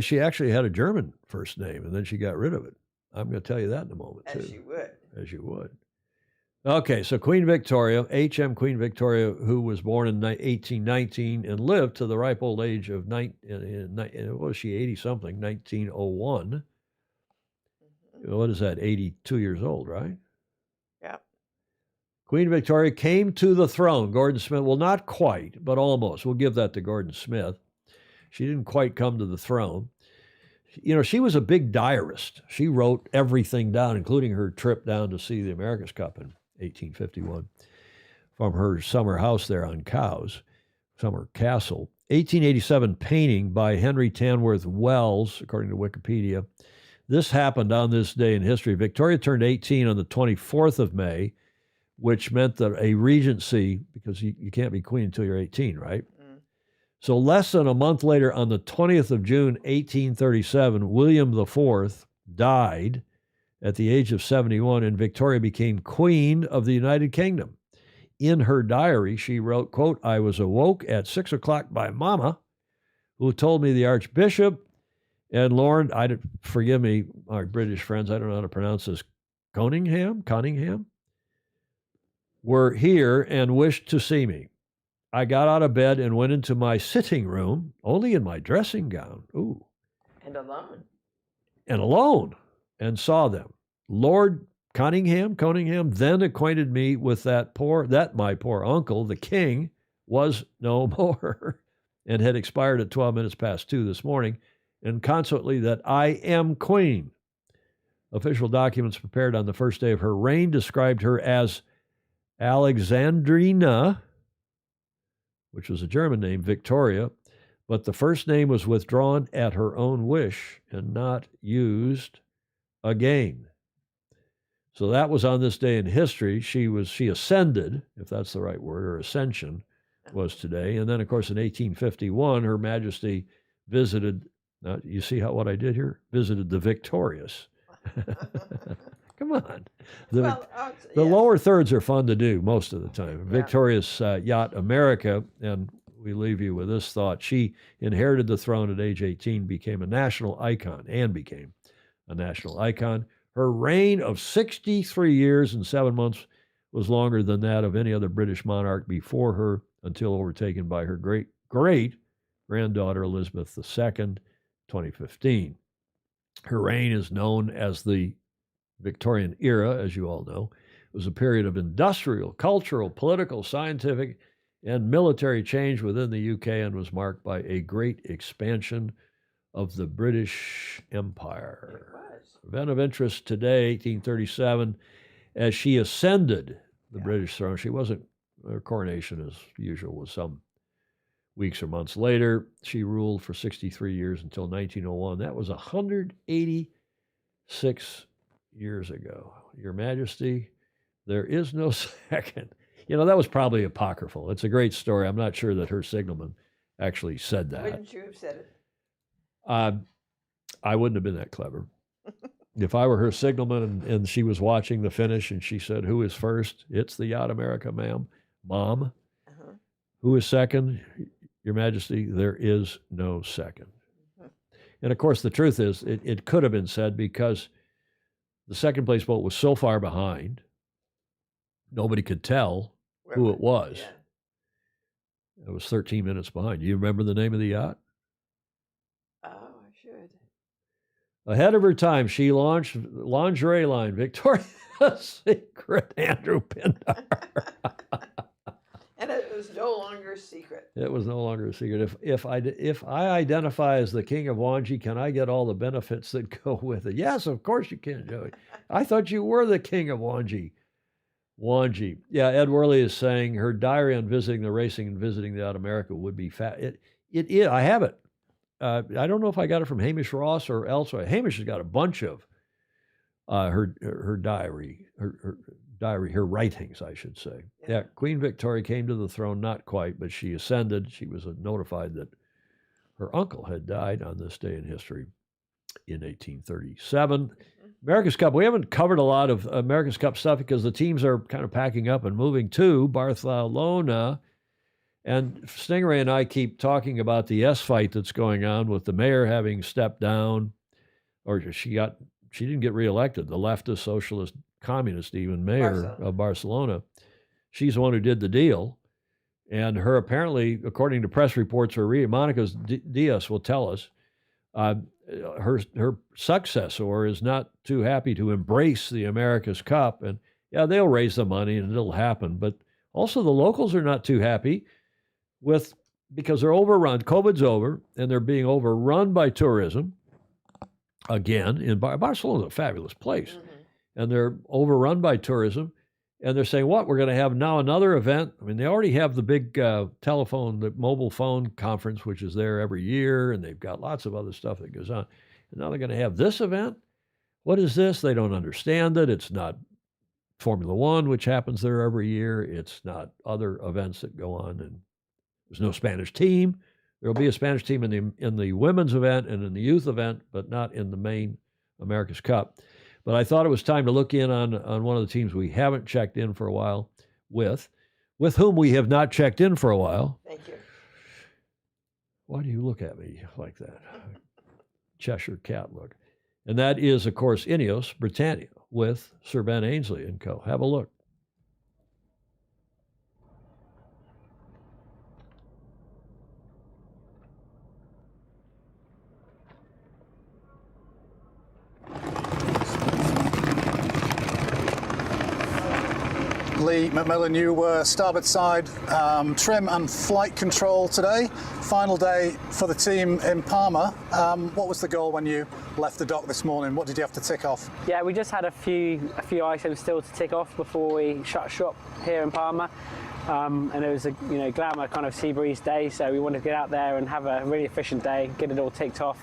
she actually had a German first name, and then she got rid of it. I'm going to tell you that in a moment, too. As you would. As you would. Okay, so Queen Victoria, H.M. Queen Victoria, who was born in 1819 and lived to the ripe old age of, was she 80-something, 1901. What is that, 82 years old, right? Yeah. Queen Victoria came to the throne. Gordon Smith, well, not quite, but almost. We'll give that to Gordon Smith. She didn't quite come to the throne. You know, she was a big diarist. She wrote everything down, including her trip down to see the America's Cup in 1851 from her summer house there on Cowes, Summer Castle. 1887 painting by Henry Tanworth Wells, according to Wikipedia. This happened on this day in history. Victoria turned 18 on the 24th of May, which meant that a regency, because you can't be queen until you're 18, right? So less than a month later, on the 20th of June, 1837, William IV died at the age of 71, and Victoria became Queen of the United Kingdom. In her diary, she wrote, quote, I was awoke at 6 o'clock by Mama, who told me the Archbishop and Lord, forgive me, our British friends, I don't know how to pronounce this, Conyngham, were here and wished to see me. I got out of bed and went into my sitting room, only in my dressing gown. Ooh. And alone. And saw them. Lord Conyngham then acquainted me with that my poor uncle, the king, was no more and had expired at 12 minutes past 2 this morning, and consequently that I am queen. Official documents prepared on the first day of her reign described her as Alexandrina, which was a German name, Victoria, but the first name was withdrawn at her own wish and not used again. So that was on this day in history. She ascended, if that's the right word, or ascension was today. And then, of course, in 1851, Her Majesty visited, you see what I did here? Visited the Victorious. Come on. The lower thirds are fun to do most of the time. Victorious Yacht America, and we leave you with this thought. She inherited the throne at age 18, became a national icon. Her reign of 63 years and 7 months was longer than that of any other British monarch before her, until overtaken by her great-granddaughter Elizabeth II, 2015. Her reign is known as the Victorian era, as you all know. It was a period of industrial, cultural, political, scientific, and military change within the UK, and was marked by a great expansion of the British Empire. Event of interest today, 1837, as she ascended the British throne. She wasn't, her coronation as usual was some weeks or months later. She ruled for 63 years until 1901. That was 186 years ago. Your Majesty, there is no second. You know, that was probably apocryphal. It's a great story. I'm not sure that her signalman actually said that. Wouldn't you have said it? I wouldn't have been that clever. If I were her signalman and she was watching the finish and she said, "Who is first?" "It's the Yacht America, Mom. "Who is second?" "Your Majesty, there is no second." And of course, the truth is, it could have been said, because the second place boat was so far behind, nobody could tell who it was. It was 13 minutes behind. Do you remember the name of the yacht? Oh, I should. Ahead of her time, she launched lingerie line Victoria's Secret Andrew Pindar. And it was no longer a secret. It was no longer a secret. If I identify as the king of Wanji, can I get all the benefits that go with it? Yes, of course you can, Joey. I thought you were the king of Wanji. Wanji. Yeah, Ed Worley is saying her diary on visiting the racing and visiting the Yacht America would be fat. It is. I have it. I don't know if I got it from Hamish Ross or elsewhere. Hamish has got a bunch of her diary, her writings, I should say. Yeah, Queen Victoria came to the throne, not quite, but she ascended. She was notified that her uncle had died on this day in history in 1837. America's Cup. We haven't covered a lot of America's Cup stuff because the teams are kind of packing up and moving to Barcelona. And Stingray and I keep talking about the S fight that's going on with the mayor having stepped down, or she didn't get reelected, the leftist, socialist, communist even mayor of Barcelona. She's the one who did the deal. And her, apparently, according to press reports we're reading, Monica Diaz will tell us, her successor is not too happy to embrace the America's Cup. And yeah, they'll raise the money and it'll happen. But also the locals are not too happy because they're overrun. COVID's over and they're being overrun by tourism. Again, Barcelona's a fabulous place. And they're overrun by tourism. And they're saying, what, we're going to have now another event? I mean, they already have the big the mobile phone conference, which is there every year, and they've got lots of other stuff that goes on. And now they're going to have this event? What is this? They don't understand it. It's not Formula One, which happens there every year. It's not other events that go on. And there's no Spanish team. There'll be a Spanish team in the women's event and in the youth event, but not in the main America's Cup. But I thought it was time to look in on one of the teams we haven't checked in for a while with whom we have not checked in for a while. Thank you. Why do you look at me like that? Cheshire cat look. And that is, of course, Ineos Britannia with Sir Ben Ainslie and co. Have a look. Lee McMillan, you were starboard side trim and flight control today. Final day for the team in Palma. What was the goal when you left the dock this morning? What did you have to tick off? Yeah, we just had a few items still to tick off before we shut shop here in Palma. And it was a glamour kind of sea breeze day, so we wanted to get out there and have a really efficient day, get it all ticked off.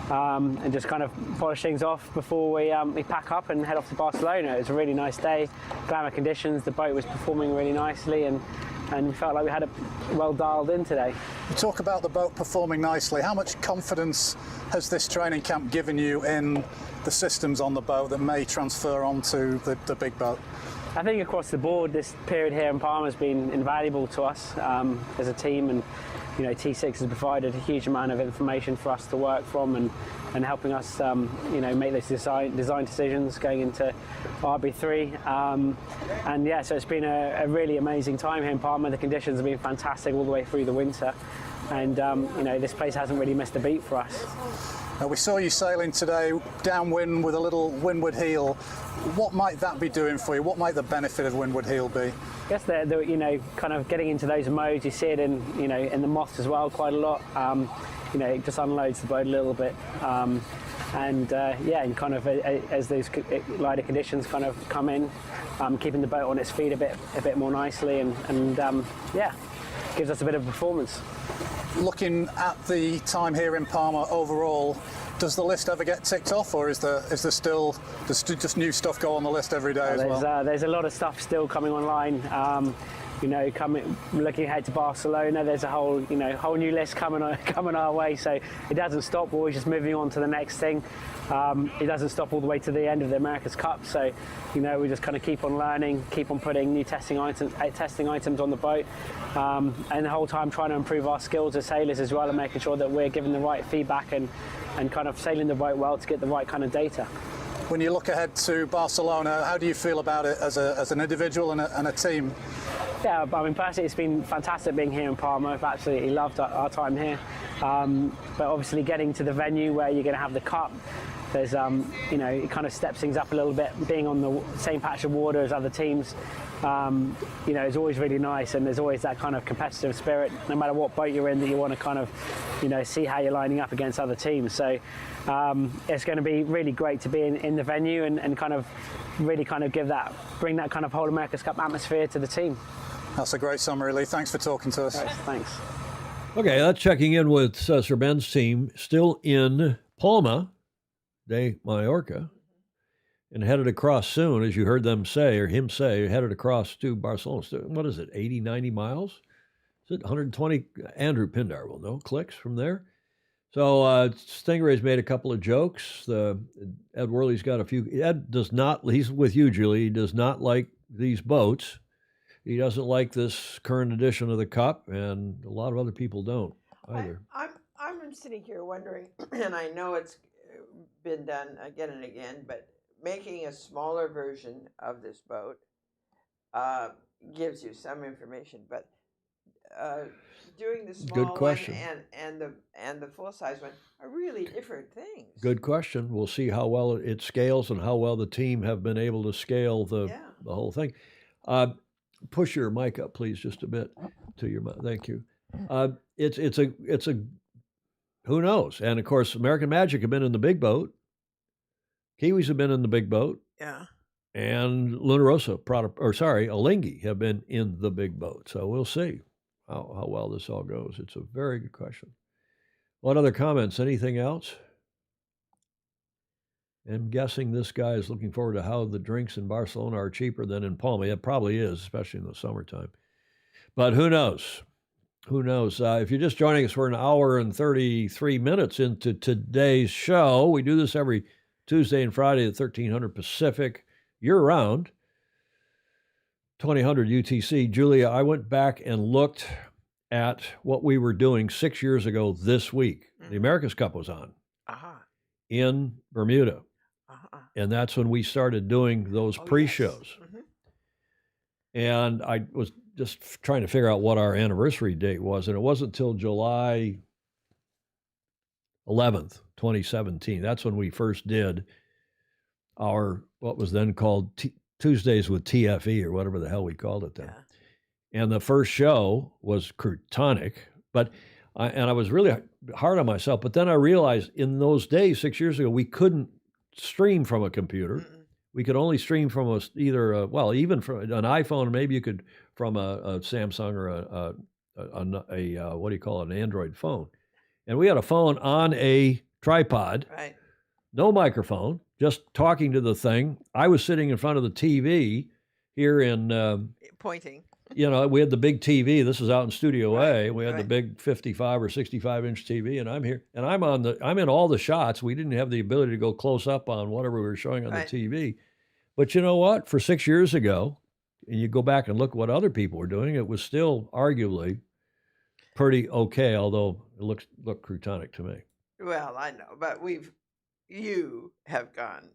And just kind of polish things off before we pack up and head off to Barcelona. It was a really nice day, glamour conditions, the boat was performing really nicely, and we felt like we had it well dialed in today. You talk about the boat performing nicely. How much confidence has this training camp given you in the systems on the boat that may transfer onto the big boat? I think across the board, this period here in Palma has been invaluable to us as a team, and T6 has provided a huge amount of information for us to work from, and helping us make those design decisions going into RB3. And yeah, so it's been a really amazing time here in Palma. The conditions have been fantastic all the way through the winter, and this place hasn't really missed a beat for us. We saw you sailing today downwind with a little windward heel. What might that be doing for you? What might the benefit of windward heel be? I guess the kind of getting into those modes, you see it in in the moths as well quite a lot. It just unloads the boat a little bit, and kind of as those lighter conditions kind of come in, keeping the boat on its feet a bit more nicely, and gives us a bit of performance. Looking at the time here in Palma overall, does the list ever get ticked off, or is there still just new stuff go on the list every day as well? There's a lot of stuff still coming online. Looking ahead to Barcelona, there's a whole new list coming our way. So it doesn't stop. We're always just moving on to the next thing. It doesn't stop all the way to the end of the America's Cup. So we just kind of keep on learning, keep on putting new testing items on the boat, and the whole time trying to improve our skills as sailors as well, and making sure that we're giving the right feedback and kind of sailing the boat well to get the right kind of data. When you look ahead to Barcelona, how do you feel about it as an individual and a team? Yeah, I mean, personally, it's been fantastic being here in Palma. I've absolutely loved our time here. But obviously, getting to the venue where you're going to have the cup, there's, it kind of steps things up a little bit. Being on the same patch of water as other teams, is always really nice, and there's always that kind of competitive spirit. No matter what boat you're in, that you want to kind of, see how you're lining up against other teams. So it's going to be really great to be in the venue and kind of really kind of bring that kind of whole America's Cup atmosphere to the team. That's a great summary, Lee. Thanks for talking to us. Right, thanks. Okay, that's checking in with Sir Ben's team, still in Palma de Mallorca, and headed across soon, as you heard them say, or him say, headed across to Barcelona. What is it, 80, 90 miles? Is it 120? Andrew Pindar will know. Clicks from there. So Stingray's made a couple of jokes. Ed Worley's got a few. Ed does not, he's with you, Julie, he does not like these boats. He doesn't like this current edition of the Cup, and a lot of other people don't either. I'm sitting here wondering, and I know it's been done again and again, but making a smaller version of this boat gives you some information, but doing the small Good question. one and the full size one are really different things. Good question. We'll see how well it scales and how well the team have been able to scale the whole thing. Push your mic up, please, just a bit to your mouth. Thank you. It's a who knows? And of course, American Magic have been in the big boat. Kiwis have been in the big boat. Yeah. And Luna Rosa, Alinghi have been in the big boat. So we'll see how well this all goes. It's a very good question. What other comments? Anything else? I'm guessing this guy is looking forward to how the drinks in Barcelona are cheaper than in Palma. It probably is, especially in the summertime. But who knows? Who knows? If you're just joining us, we're an hour and 33 minutes into today's show. We do this every Tuesday and Friday at 1300 Pacific, year-round, 2000 UTC. Julia, I went back and looked at what we were doing 6 years ago this week. The America's Cup was on in Bermuda. And that's when we started doing those pre-shows. Yes. Mm-hmm. And I was just trying to figure out what our anniversary date was. And it wasn't until July 11th, 2017. That's when we first did our, what was then called Tuesdays with TFE, or whatever the hell we called it then. Yeah. And the first show was Crutonic. But I was really hard on myself. But then I realized in those days, 6 years ago, we couldn't stream from a computer. We could only stream from even from an iPhone, maybe you could from a Samsung or a what do you call it, an Android phone. And we had a phone on a tripod, right? No microphone, just talking to the thing. I was sitting in front of the TV here in pointing. We had the big TV. This is out in Studio A. We had the big 55 or 65-inch TV, and I'm here, and I'm in all the shots. We didn't have the ability to go close up on whatever we were showing on the TV. But you know what? For 6 years ago, and you go back and look what other people were doing, it was still arguably pretty okay, although it looked croutonic to me. Well, I know, but you have gone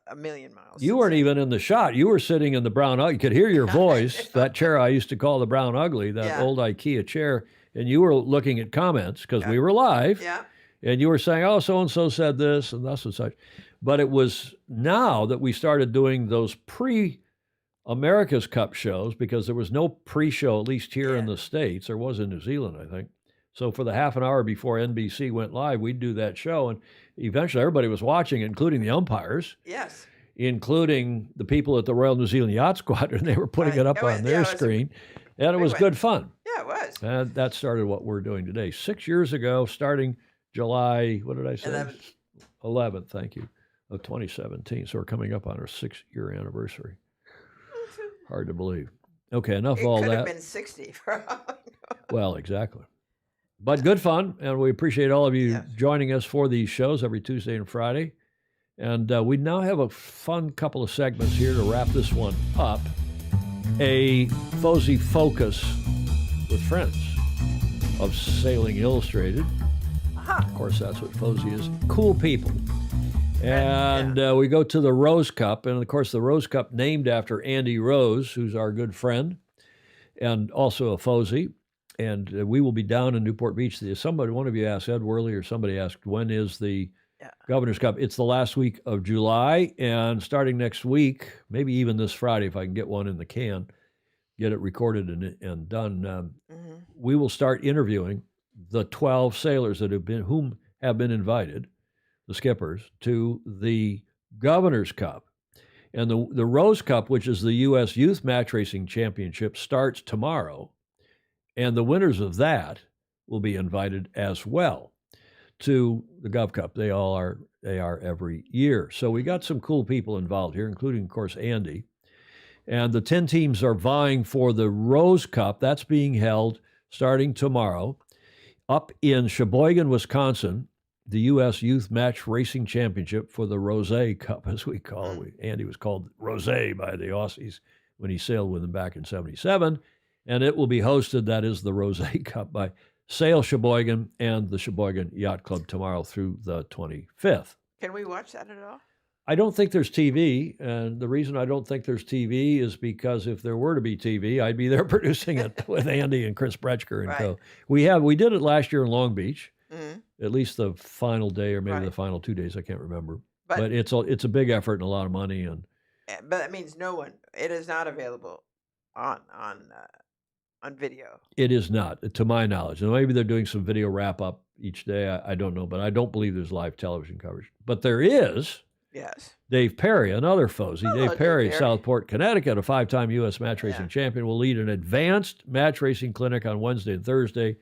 a million miles. You weren't even in the shot. You were sitting in the brown ugly. You could hear your voice. That chair I used to call the brown ugly, that old IKEA chair, and you were looking at comments because we were live. Yeah. And you were saying, oh, so-and-so said this and thus and such. But it was now that we started doing those pre-America's Cup shows, because there was no pre-show, at least here in the States. There was in New Zealand, I think. So for the half an hour before NBC went live, we'd do that show. And eventually everybody was watching, including the umpires. Yes. Including the people at the Royal New Zealand Yacht Squadron. They were putting it up on their screen. And it was good fun. Yeah, it was. And that started what we're doing today. 6 years ago, starting July, what did I say? 11th, thank you, of 2017. So we're coming up on our 6-year anniversary. Hard to believe. Okay, enough of all that. It could have been 60 for all I know. Well, exactly. But good fun, and we appreciate all of you joining us for these shows every Tuesday and Friday. And we now have a fun couple of segments here to wrap this one up. A Fozy Focus with friends of Sailing Illustrated. Of course, that's what Fozy is. Cool people. And we go to the Rose Cup. And, of course, the Rose Cup named after Andy Rose, who's our good friend, and also a Fozy. And we will be down in Newport Beach. One of you asked, Ed Worley or somebody asked, when is the Governor's Cup? It's the last week of July. And starting next week, maybe even this Friday, if I can get one in the can, get it recorded and done, we will start interviewing the 12 sailors that have been invited, the skippers, to the Governor's Cup. And the Rose Cup, which is the U.S. Youth Match Racing Championship, starts tomorrow. And the winners of that will be invited as well to the Gov Cup. They are every year. So we got some cool people involved here, including, of course, Andy. And the 10 teams are vying for the Rose Cup. That's being held starting tomorrow up in Sheboygan, Wisconsin, the U.S. Youth Match Racing Championship for the Rosé Cup, as we call it. Andy was called Rosé by the Aussies when he sailed with them back in '77. And it will be hosted, that is the Rosé Cup, by Sail Sheboygan and the Sheboygan Yacht Club tomorrow through the 25th. Can we watch that at all? I don't think there's TV, and the reason I don't think there's TV is because if there were to be TV, I'd be there producing it with Andy and Chris Bretschker and co. We did it last year in Long Beach, at least the final day or maybe the final 2 days, I can't remember. But it's a big effort and a lot of money. But that means it is not available on video. It is not, to my knowledge. And maybe they're doing some video wrap-up each day. I don't know, but I don't believe there's live television coverage. But there is. Yes. Dave Perry, another Fozy. Dave Perry, Southport, Connecticut, a 5-time U.S. match racing champion, will lead an advanced match racing clinic on Wednesday and Thursday,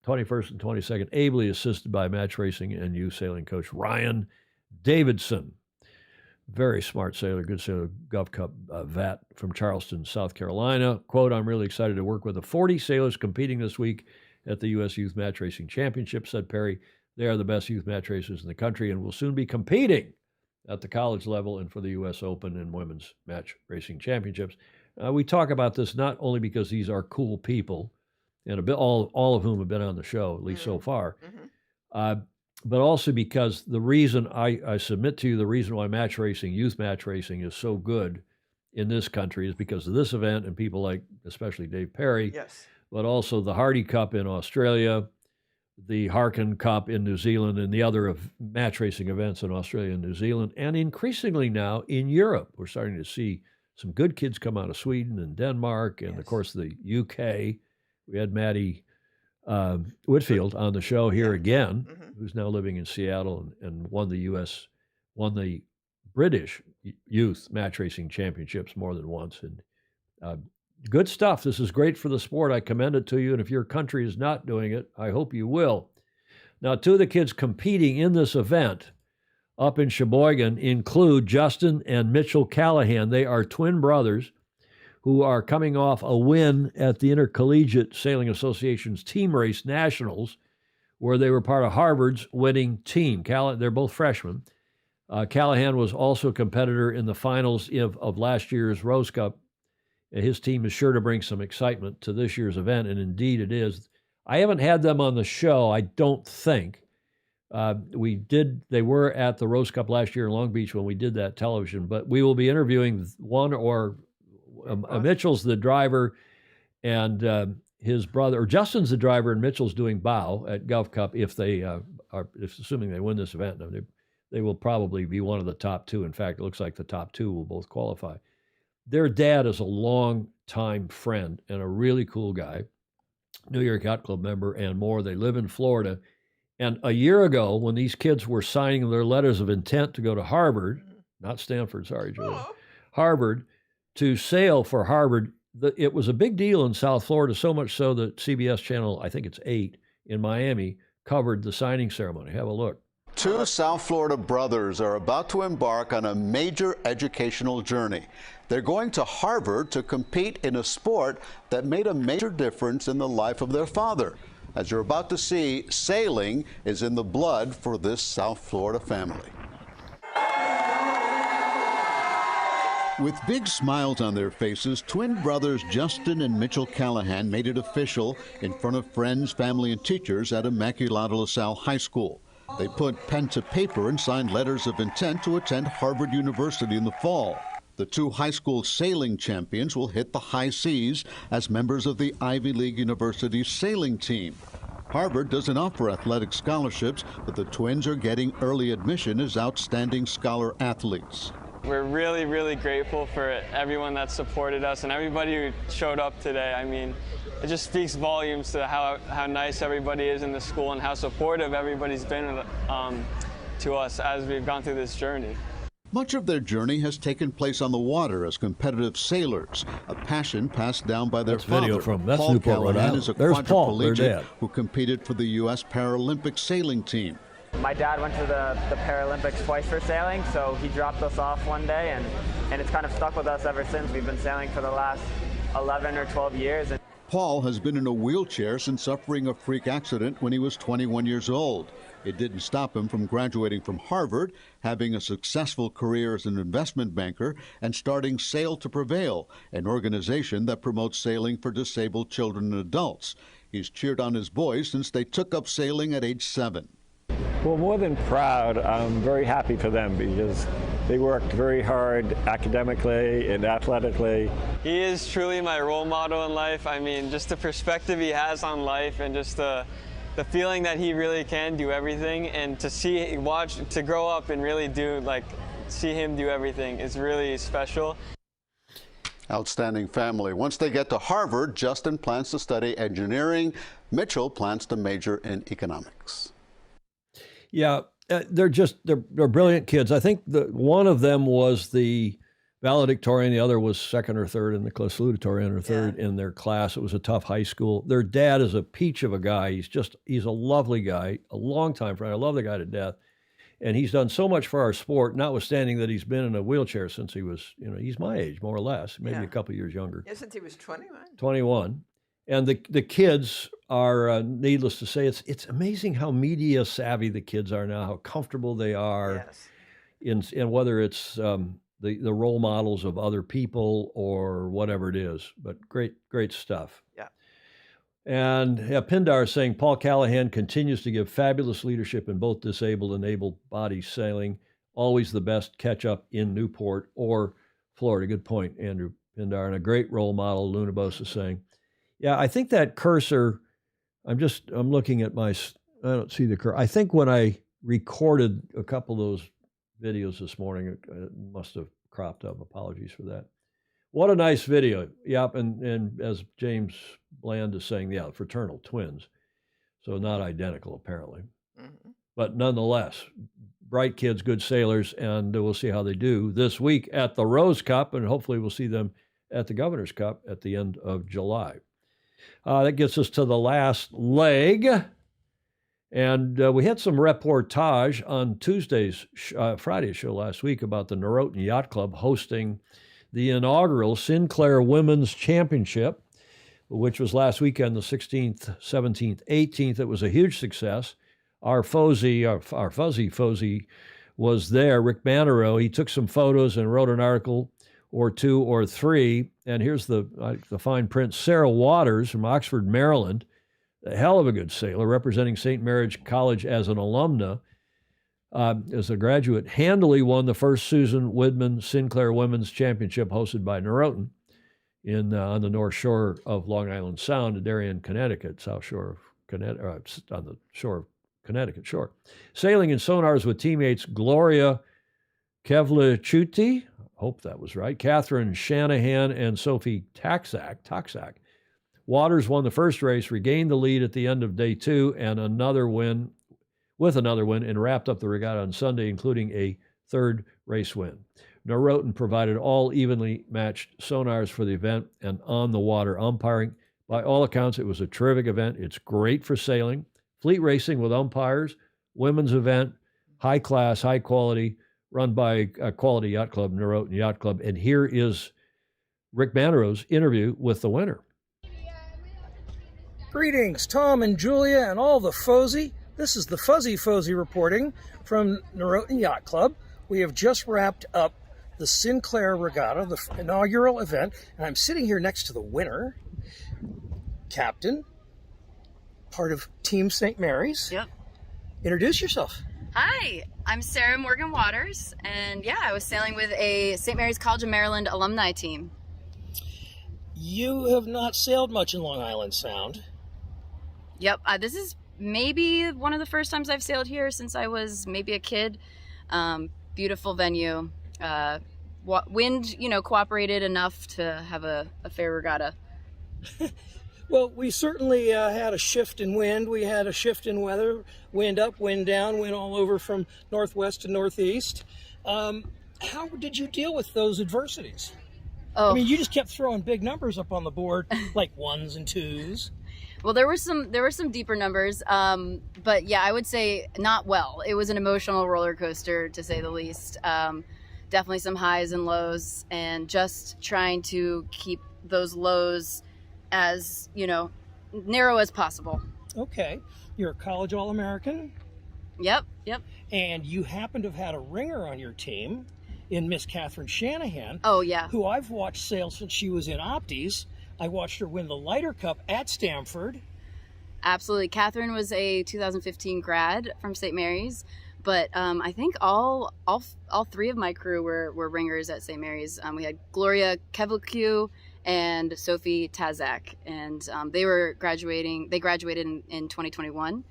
21st and 22nd, ably assisted by match racing and youth sailing coach Ryan Davidson. Very smart sailor, good sailor, Gov Cup vet from Charleston, South Carolina. Quote, I'm really excited to work with the 40 sailors competing this week at the U.S. Youth Match Racing Championship, said Perry. They are the best youth match racers in the country and will soon be competing at the college level and for the U.S. Open and Women's Match Racing Championships. We talk about this not only because these are cool people, and all of whom have been on the show, at least so far, but also because the reason I submit to you, the reason why match racing, youth match racing is so good in this country is because of this event and people like, especially Dave Perry, but also the Hardy Cup in Australia, the Harkin Cup in New Zealand, and the other match racing events in Australia and New Zealand, and increasingly now in Europe. We're starting to see some good kids come out of Sweden and Denmark, and of course the UK. We had Maddie Whitfield on the show here again, who's now living in Seattle and won the British Youth Match Racing Championships more than once. And good stuff. This is great for the sport. I commend it to you. And if your country is not doing it, I hope you will. Now, two of the kids competing in this event up in Sheboygan include Justin and Mitchell Callahan. They are twin brothers who are coming off a win at the Intercollegiate Sailing Association's Team Race Nationals, where they were part of Harvard's winning team. They're both freshmen. Callahan was also a competitor in the finals of last year's Rose Cup his team is sure to bring some excitement to this year's event, and indeed it is. I haven't had them on the show, I don't think. They were at the Rose Cup last year in Long Beach when we did that television, but we will be interviewing one or Mitchell's the driver, and his brother, or Justin's the driver, and Mitchell's doing bow at Gulf Cup if they assuming they win this event. They will probably be one of the top two. In fact, it looks like the top two will both qualify. Their dad is a long-time friend and a really cool guy, New York Yacht Club member and more. They live in Florida. And a year ago, when these kids were signing their letters of intent to go to Harvard, not Stanford, sorry, Julie, Harvard, to sail for Harvard, it was a big deal in South Florida, so much so that CBS Channel, I think it's 8, in Miami, covered the signing ceremony. Have a look. Two South Florida brothers are about to embark on a major educational journey. They're going to Harvard to compete in a sport that made a major difference in the life of their father. As you're about to see, sailing is in the blood for this South Florida family. With big smiles on their faces, twin brothers Justin and Mitchell Callahan made it official in front of friends, family, and teachers at Immaculata LaSalle High School. They put pen to paper and signed letters of intent to attend Harvard University in the fall. The two high school sailing champions will hit the high seas as members of the Ivy League University sailing team. Harvard doesn't offer athletic scholarships, but the twins are getting early admission as outstanding scholar athletes. We're really, really grateful for everyone that supported us and everybody who showed up today. I mean, it just speaks volumes to how nice everybody is in the school and how supportive everybody's been to us as we've gone through this journey. Much of their journey has taken place on the water as competitive sailors, a passion passed down by their father. Paul Newport, Rhode Callahan Island. is a There's Paul, their quadriplegic dad. who competed for the U.S. Paralympic sailing team. My dad went to the Paralympics twice for sailing, so he dropped us off one day, and it's kind of stuck with us ever since. We've been sailing for the last 11 or 12 years. Paul has been in a wheelchair since suffering a freak accident when he was 21 years old. It didn't stop him from graduating from Harvard, having a successful career as an investment banker, and starting Sail to Prevail, an organization that promotes sailing for disabled children and adults. He's cheered on his boys since they took up sailing at age 7. Well, more than proud, I'm very happy for them because they worked very hard academically and athletically. He is truly my role model in life. I mean, just the perspective he has on life and just the feeling that he really can do everything, and to grow up and really see him do everything is really special. Outstanding family. Once they get to Harvard, Justin plans to study engineering. Mitchell plans to major in economics. Yeah, they're brilliant kids. I think one of them was the valedictorian, the other was second or third in the salutatorian or third in their class. It was a tough high school. Their dad is a peach of a guy. He's a lovely guy, a longtime friend. I love the guy to death. And he's done so much for our sport, notwithstanding that he's been in a wheelchair since he was, he's my age, more or less, maybe a couple years younger. Yeah, since he was 21. 21. And the kids are, needless to say, it's amazing how media savvy the kids are now, how comfortable they are in whether it's the role models of other people or whatever it is. But great stuff. Yeah. And Pindar is saying Paul Callahan continues to give fabulous leadership in both disabled and able-bodied sailing. Always the best catch-up in Newport or Florida. Good point, Andrew Pindar. And a great role model, Lunabos is saying. Yeah, I think that cursor, I'm looking at I don't see the cursor. I think when I recorded a couple of those videos this morning, it must have cropped up. Apologies for that. What a nice video. Yep, and as James Bland is saying, fraternal twins. So not identical, apparently. Mm-hmm. But nonetheless, bright kids, good sailors, and we'll see how they do this week at the Rose Cup, and hopefully we'll see them at the Governor's Cup at the end of July. That gets us to the last leg. And we had some reportage on Friday's show last week about the Norotan Yacht Club hosting the inaugural Sinclair Women's Championship, which was last weekend, the 16th, 17th, 18th. It was a huge success. Our fuzzy was there, Rick Bannerow. He took some photos and wrote an article or 2 or 3. And here's the fine print. Sarah Waters from Oxford, Maryland, a hell of a good sailor, representing St. Mary's College as an alumna, as a graduate, handily won the first Susan Widman Sinclair Women's Championship hosted by Noroton on the north shore of Long Island Sound in Darien, Connecticut, south shore of Connecticut, on the shore of Connecticut shore. Sailing in sonars with teammates Gloria Kevlichuti, hope that was right, Catherine Shanahan, and Sophie Taksak. Waters won the first race, regained the lead at the end of day 2, and another win, and wrapped up the regatta on Sunday, including a third race win. Noroton provided all evenly matched sonars for the event and on the water umpiring. By all accounts, it was a terrific event. It's great for sailing, fleet racing with umpires, women's event, high class, high quality, run by a quality yacht club, Noroton Yacht Club. And here is Rick Bannerow's interview with the winner. Greetings, Tom and Julia and all the Fozzie. This is the Fuzzy Fozzie reporting from Noroton Yacht Club. We have just wrapped up the Sinclair Regatta, the inaugural event, and I'm sitting here next to the winner, captain, part of Team St. Mary's. Yep. Introduce yourself. Hi, I'm Sarah Morgan Waters, and yeah, I was sailing with a St. Mary's College of Maryland alumni team. You have not sailed much in Long Island Sound. Yep, this is maybe one of the first times I've sailed here since I was maybe a kid. Beautiful venue. Wind, cooperated enough to have a fair regatta. Well, we certainly had a shift in wind. We had a shift in weather, wind up, wind down, wind all over from northwest to northeast. How did you deal with those adversities? Oh. I mean, you just kept throwing big numbers up on the board, like 1s and 2s. Well, there were some deeper numbers, but yeah, I would say not well. It was an emotional roller coaster, to say the least. Definitely some highs and lows, and just trying to keep those lows as, narrow as possible. Okay. You're a college All-American? Yep. And you happen to have had a ringer on your team in Miss Catherine Shanahan. Oh, yeah. Who I've watched sail since she was in Opties. I watched her win the Leiter Cup at Stamford. Absolutely. Catherine was a 2015 grad from St. Mary's, but I think all 3 of my crew were ringers at St. Mary's. We had Gloria Kevlichu and Sophie Taksak, and they graduated in 2021.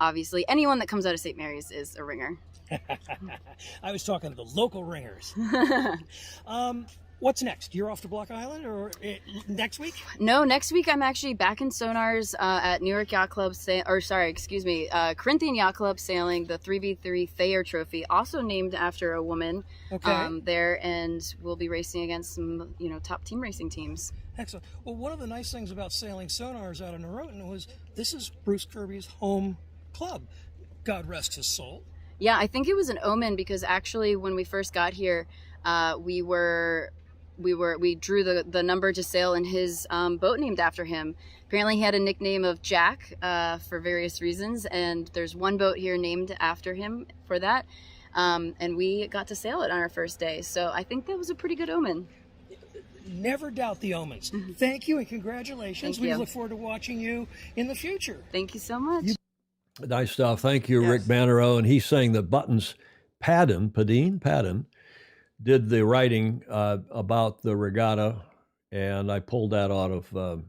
Obviously, anyone that comes out of St. Mary's is a ringer. I was talking to the local ringers. What's next? You're off to Block Island or next week? No, next week I'm actually back in sonars at New York Yacht Club, Corinthian Yacht Club, sailing the 3v3 Thayer Trophy, also named after a woman. Okay. There, and we'll be racing against some, top team racing teams. Excellent. Well, one of the nice things about sailing sonars out of Noroton was this is Bruce Kirby's home club. God rest his soul. Yeah, I think it was an omen because actually when we first got here, we drew the number to sail in his boat named after him. Apparently he had a nickname of Jack for various reasons, and there's one boat here named after him for that. And we got to sail it on our first day. So I think that was a pretty good omen. Never doubt the omens. Thank you and congratulations. Thank We you. look forward to watching you in the future. Thank you so much. Nice stuff. Thank you, Rick Bannerow. And he's saying that Buttons Padden did the writing about the regatta, and I pulled that out of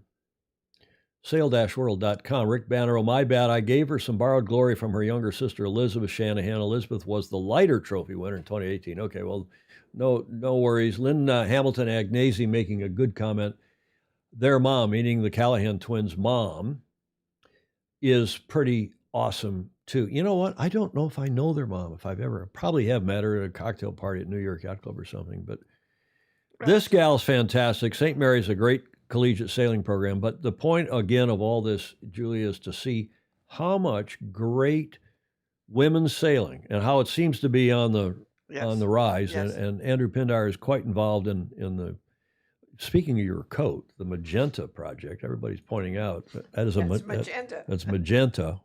sail-world.com. Rick Bannerow, my bad. I gave her some borrowed glory from her younger sister, Elizabeth Shanahan. Elizabeth was the Leiter Trophy winner in 2018. Okay, well, no worries. Lynn Hamilton Agnesi making a good comment. Their mom, meaning the Callahan twins' mom, is pretty awesome too. You know what? I don't know if I know their mom, probably have met her at a cocktail party at New York Yacht Club or something, but this gal's fantastic. St. Mary's a great collegiate sailing program, but the point again of all this, Julia, is to see how much great women's sailing and how it seems to be on the rise. Yes. And Andrew Pindar is quite involved in the, speaking of your coat, the Magenta project, everybody's pointing out that is Magenta. That's magenta.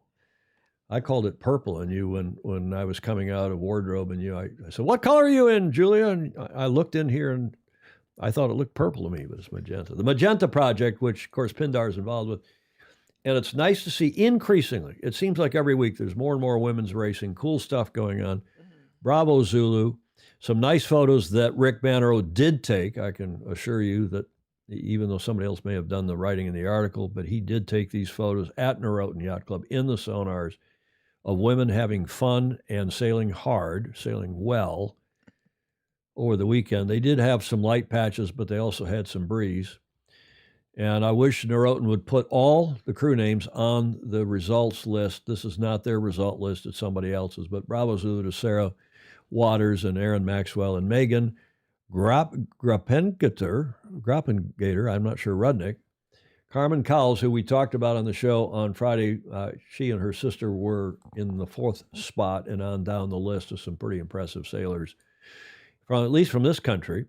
I called it purple in you when I was coming out of wardrobe, and I said, "What color are you in, Julia?" And I looked in here, and I thought it looked purple to me, but it's magenta. The Magenta Project, which, of course, Pindar is involved with. And it's nice to see increasingly. It seems like every week there's more and more women's racing, cool stuff going on. Bravo, Zulu. Some nice photos that Rick Bannerow did take. I can assure you that even though somebody else may have done the writing in the article, but he did take these photos at Norotan Yacht Club in the sonars of women having fun and sailing hard, sailing well over the weekend. They did have some light patches, but they also had some breeze. And I wish Norotan would put all the crew names on the results list. This is not their result list, it's somebody else's. But Bravo Zulu to Sarah Waters and Aaron Maxwell and Megan Grappengater, I'm not sure, Rudnick. Carmen Cowles, who we talked about on the show on Friday, she and her sister were in the 4th spot and on down the list of some pretty impressive sailors, at least from this country.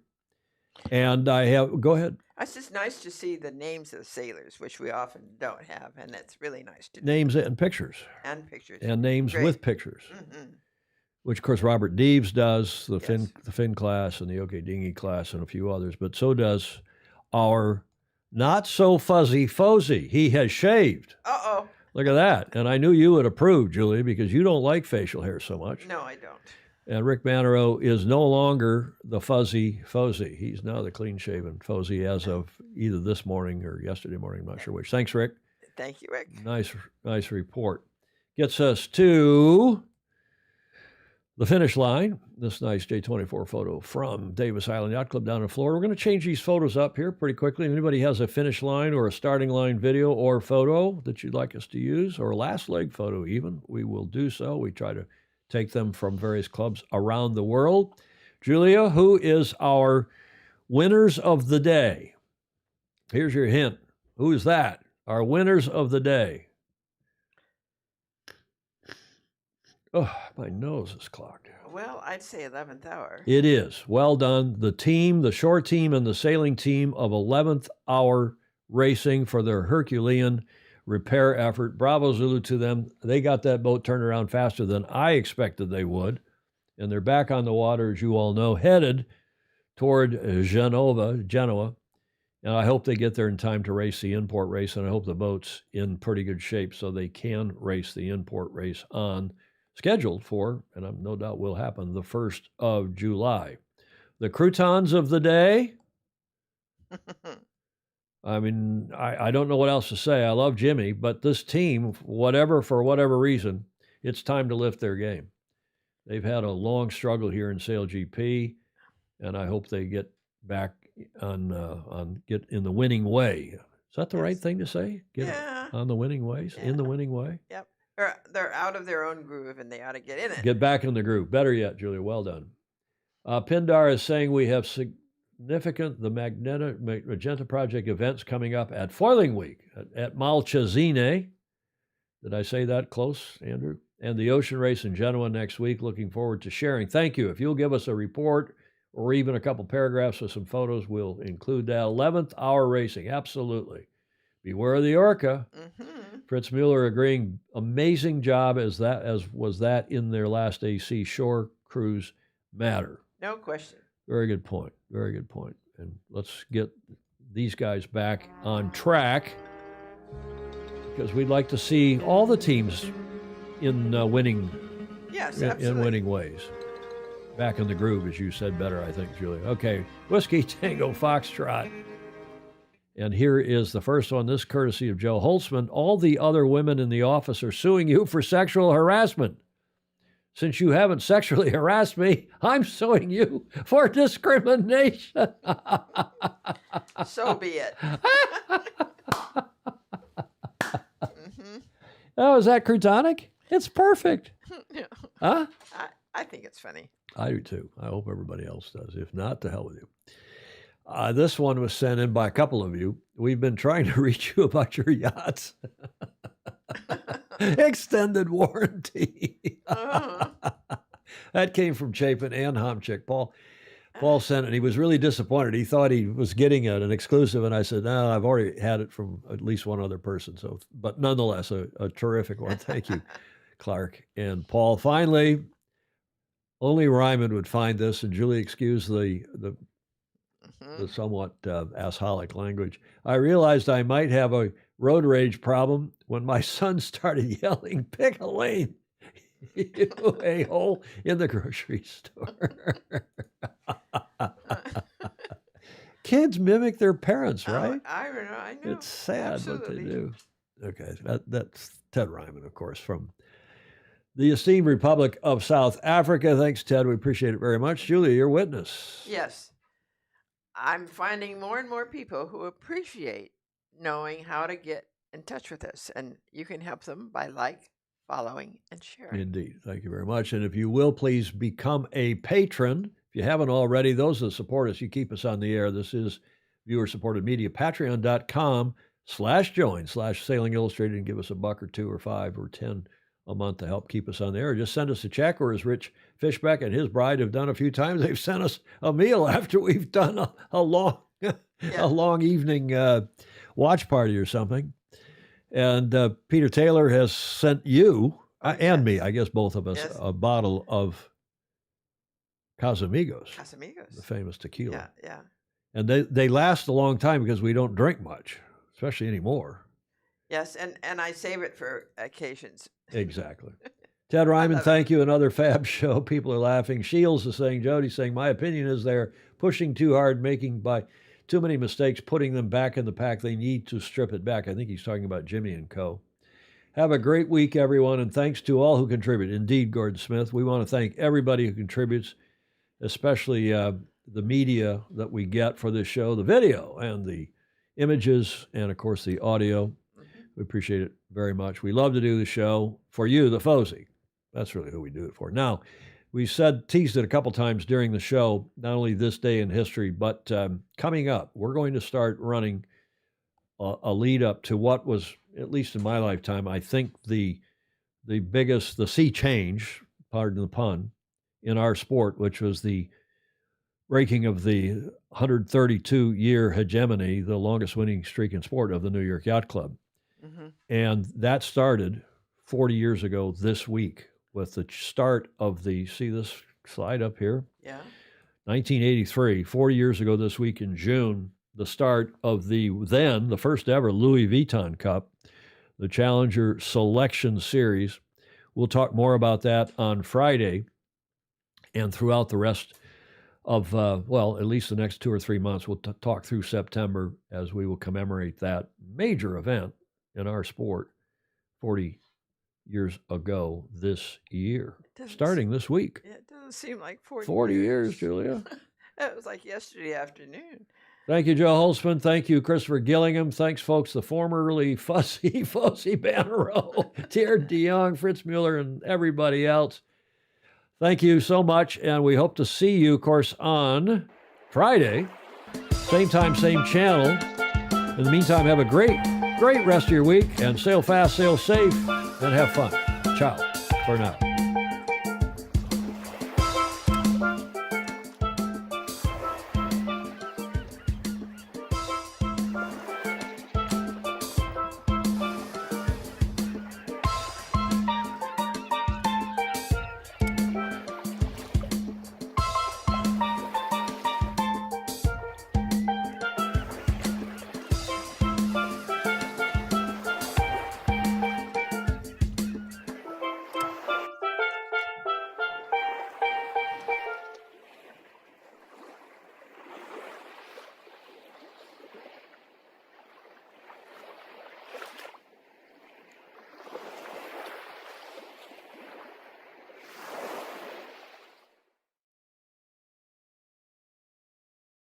And go ahead. It's just nice to see the names of the sailors, which we often don't have, and it's really nice to do. Names and pictures. And pictures. And names Great. with pictures. Mm-hmm. Which, of course, Robert Deves does, the Finn class and the OK Dinghy class and a few others, but so does our not-so-fuzzy Fozy. He has shaved. Uh-oh. Look at that. And I knew you would approve, Julia, because you don't like facial hair so much. No, I don't. And Rick Bannerow is no longer the fuzzy Fozy. He's now the clean-shaven Fozy as of either this morning or yesterday morning. I'm not sure which. Thanks, Rick. Thank you, Rick. Nice report. Gets us to the finish line. This nice J24 photo from Davis Island Yacht Club down in Florida. We're going to change these photos up here pretty quickly. If anybody has a finish line or a starting line video or photo that you'd like us to use, or a last leg photo even, we will do so. We try to take them from various clubs around the world. Julia, who is our winners of the day? Here's your hint. Who is that? Our winners of the day. Oh, my nose is clogged. Well, I'd say 11th hour. It is. Well done. The team, the shore team and the sailing team of 11th Hour Racing for their Herculean repair effort. Bravo Zulu to them. They got that boat turned around faster than I expected they would. And they're back on the water, as you all know, headed toward Genoa. And I hope they get there in time to race the import race. And I hope the boat's in pretty good shape so they can race the import race scheduled for, and I'm no doubt will happen, the 1st of July. The croutons of the day. I mean, I don't know what else to say. I love Jimmy, but this team, for whatever reason, it's time to lift their game. They've had a long struggle here in SailGP, and I hope they get back get in the winning way. Is that the right thing to say? Get on the winning ways, in the winning way? Yep. They're out of their own groove, and they ought to get in it. Get back in the groove. Better yet, Julia, well done. Pindar is saying we have significant Magenta Project events coming up at Foiling Week at Malchesine. Did I say that close, Andrew? And the Ocean Race in Genoa next week. Looking forward to sharing. Thank you. If you'll give us a report or even a couple paragraphs with some photos, we'll include that. 11th Hour Racing, absolutely. Beware of the Orca. Mm-hmm. Fritz Mueller agreeing, amazing job as was that in their last AC shore cruise matter. No question. Very good point. Very good point. And let's get these guys back on track, because we'd like to see all the teams in winning. Yes, in winning ways. Back in the groove, as you said better, I think, Julia. Okay, Whiskey Tango Foxtrot. And here is the first one, this courtesy of Joe Holtzman. All the other women in the office are suing you for sexual harassment. Since you haven't sexually harassed me, I'm suing you for discrimination. So be it. Oh, is that croutonic? It's perfect. Huh? I think it's funny. I do too. I hope everybody else does. If not, to hell with you. This one was sent in by a couple of you. We've been trying to reach you about your yachts. Extended warranty. That came from Chapin and Homchick. Paul sent it. He was really disappointed. He thought he was getting an exclusive, and I said, no, I've already had it from at least one other person. So, but nonetheless, a terrific one. Thank you, Clark and Paul. Finally, only Ryman would find this, and Julie, excuse the the somewhat assholic language. I realized I might have a road rage problem when my son started yelling, "Pick a lane, you a-hole," in the grocery store. Kids mimic their parents, right? I know. It's sad Absolutely. what they do. Okay, that's Ted Ryman, of course, from the esteemed Republic of South Africa. Thanks, Ted. We appreciate it very much. Julia, your witness. Yes. I'm finding more and more people who appreciate knowing how to get in touch with us, and you can help them by following, and sharing. Indeed. Thank you very much. And if you will, please become a patron. If you haven't already, those that support us, you keep us on the air. This is viewer-supported media. Patreon.com/join/Sailing Illustrated, and give us $1 or $2 or $5 or $10 a month to help keep us on the air. Just send us a check, or as Rich Fishbeck and his bride have done a few times, they've sent us a meal after we've done a long a long evening watch party or something. And Peter Taylor has sent you and me, I guess both of us, a bottle of Casamigos, the famous tequila. Yeah. And they last a long time because we don't drink much, especially anymore. Yes, and I save it for occasions. Exactly. Ted Ryman, thank you. Another fab show. People are laughing. Shields is saying, Jody's saying, my opinion is they're pushing too hard, making by too many mistakes, putting them back in the pack. They need to strip it back. I think he's talking about Jimmy and Co. Have a great week, everyone, and thanks to all who contribute. Indeed, Gordon Smith, we want to thank everybody who contributes, especially the media that we get for this show, the video and the images, and, of course, the audio. We appreciate it very much. We love to do the show for you, the Fosey. That's really who we do it for. Now, we teased it a couple times during the show, not only this day in history, but coming up, we're going to start running a lead up to what was, at least in my lifetime, I think the biggest, the sea change, pardon the pun, in our sport, which was the breaking of the 132-year hegemony, the longest winning streak in sport of the New York Yacht Club. Mm-hmm. And that started 40 years ago this week with the start of see this slide up here? Yeah. 1983, 40 years ago this week in June, the start of the first ever Louis Vuitton Cup, the Challenger Selection Series. We'll talk more about that on Friday and throughout the rest of, at least the next 2 or 3 months. We'll talk through September as we will commemorate that major event in our sport 40 years ago this year, starting this week. It doesn't seem like 40 years, Julia. It was like yesterday afternoon. Thank you, Joe Holtzman. Thank you, Christopher Gillingham. Thanks, folks, the formerly Fuzzy Bannerow, Tier DeYoung, Fritz Mueller, and everybody else. Thank you so much, and we hope to see you, of course, on Friday. Same time, same channel. In the meantime, have a great rest of your week, and sail fast, sail safe, and have fun. Ciao for now.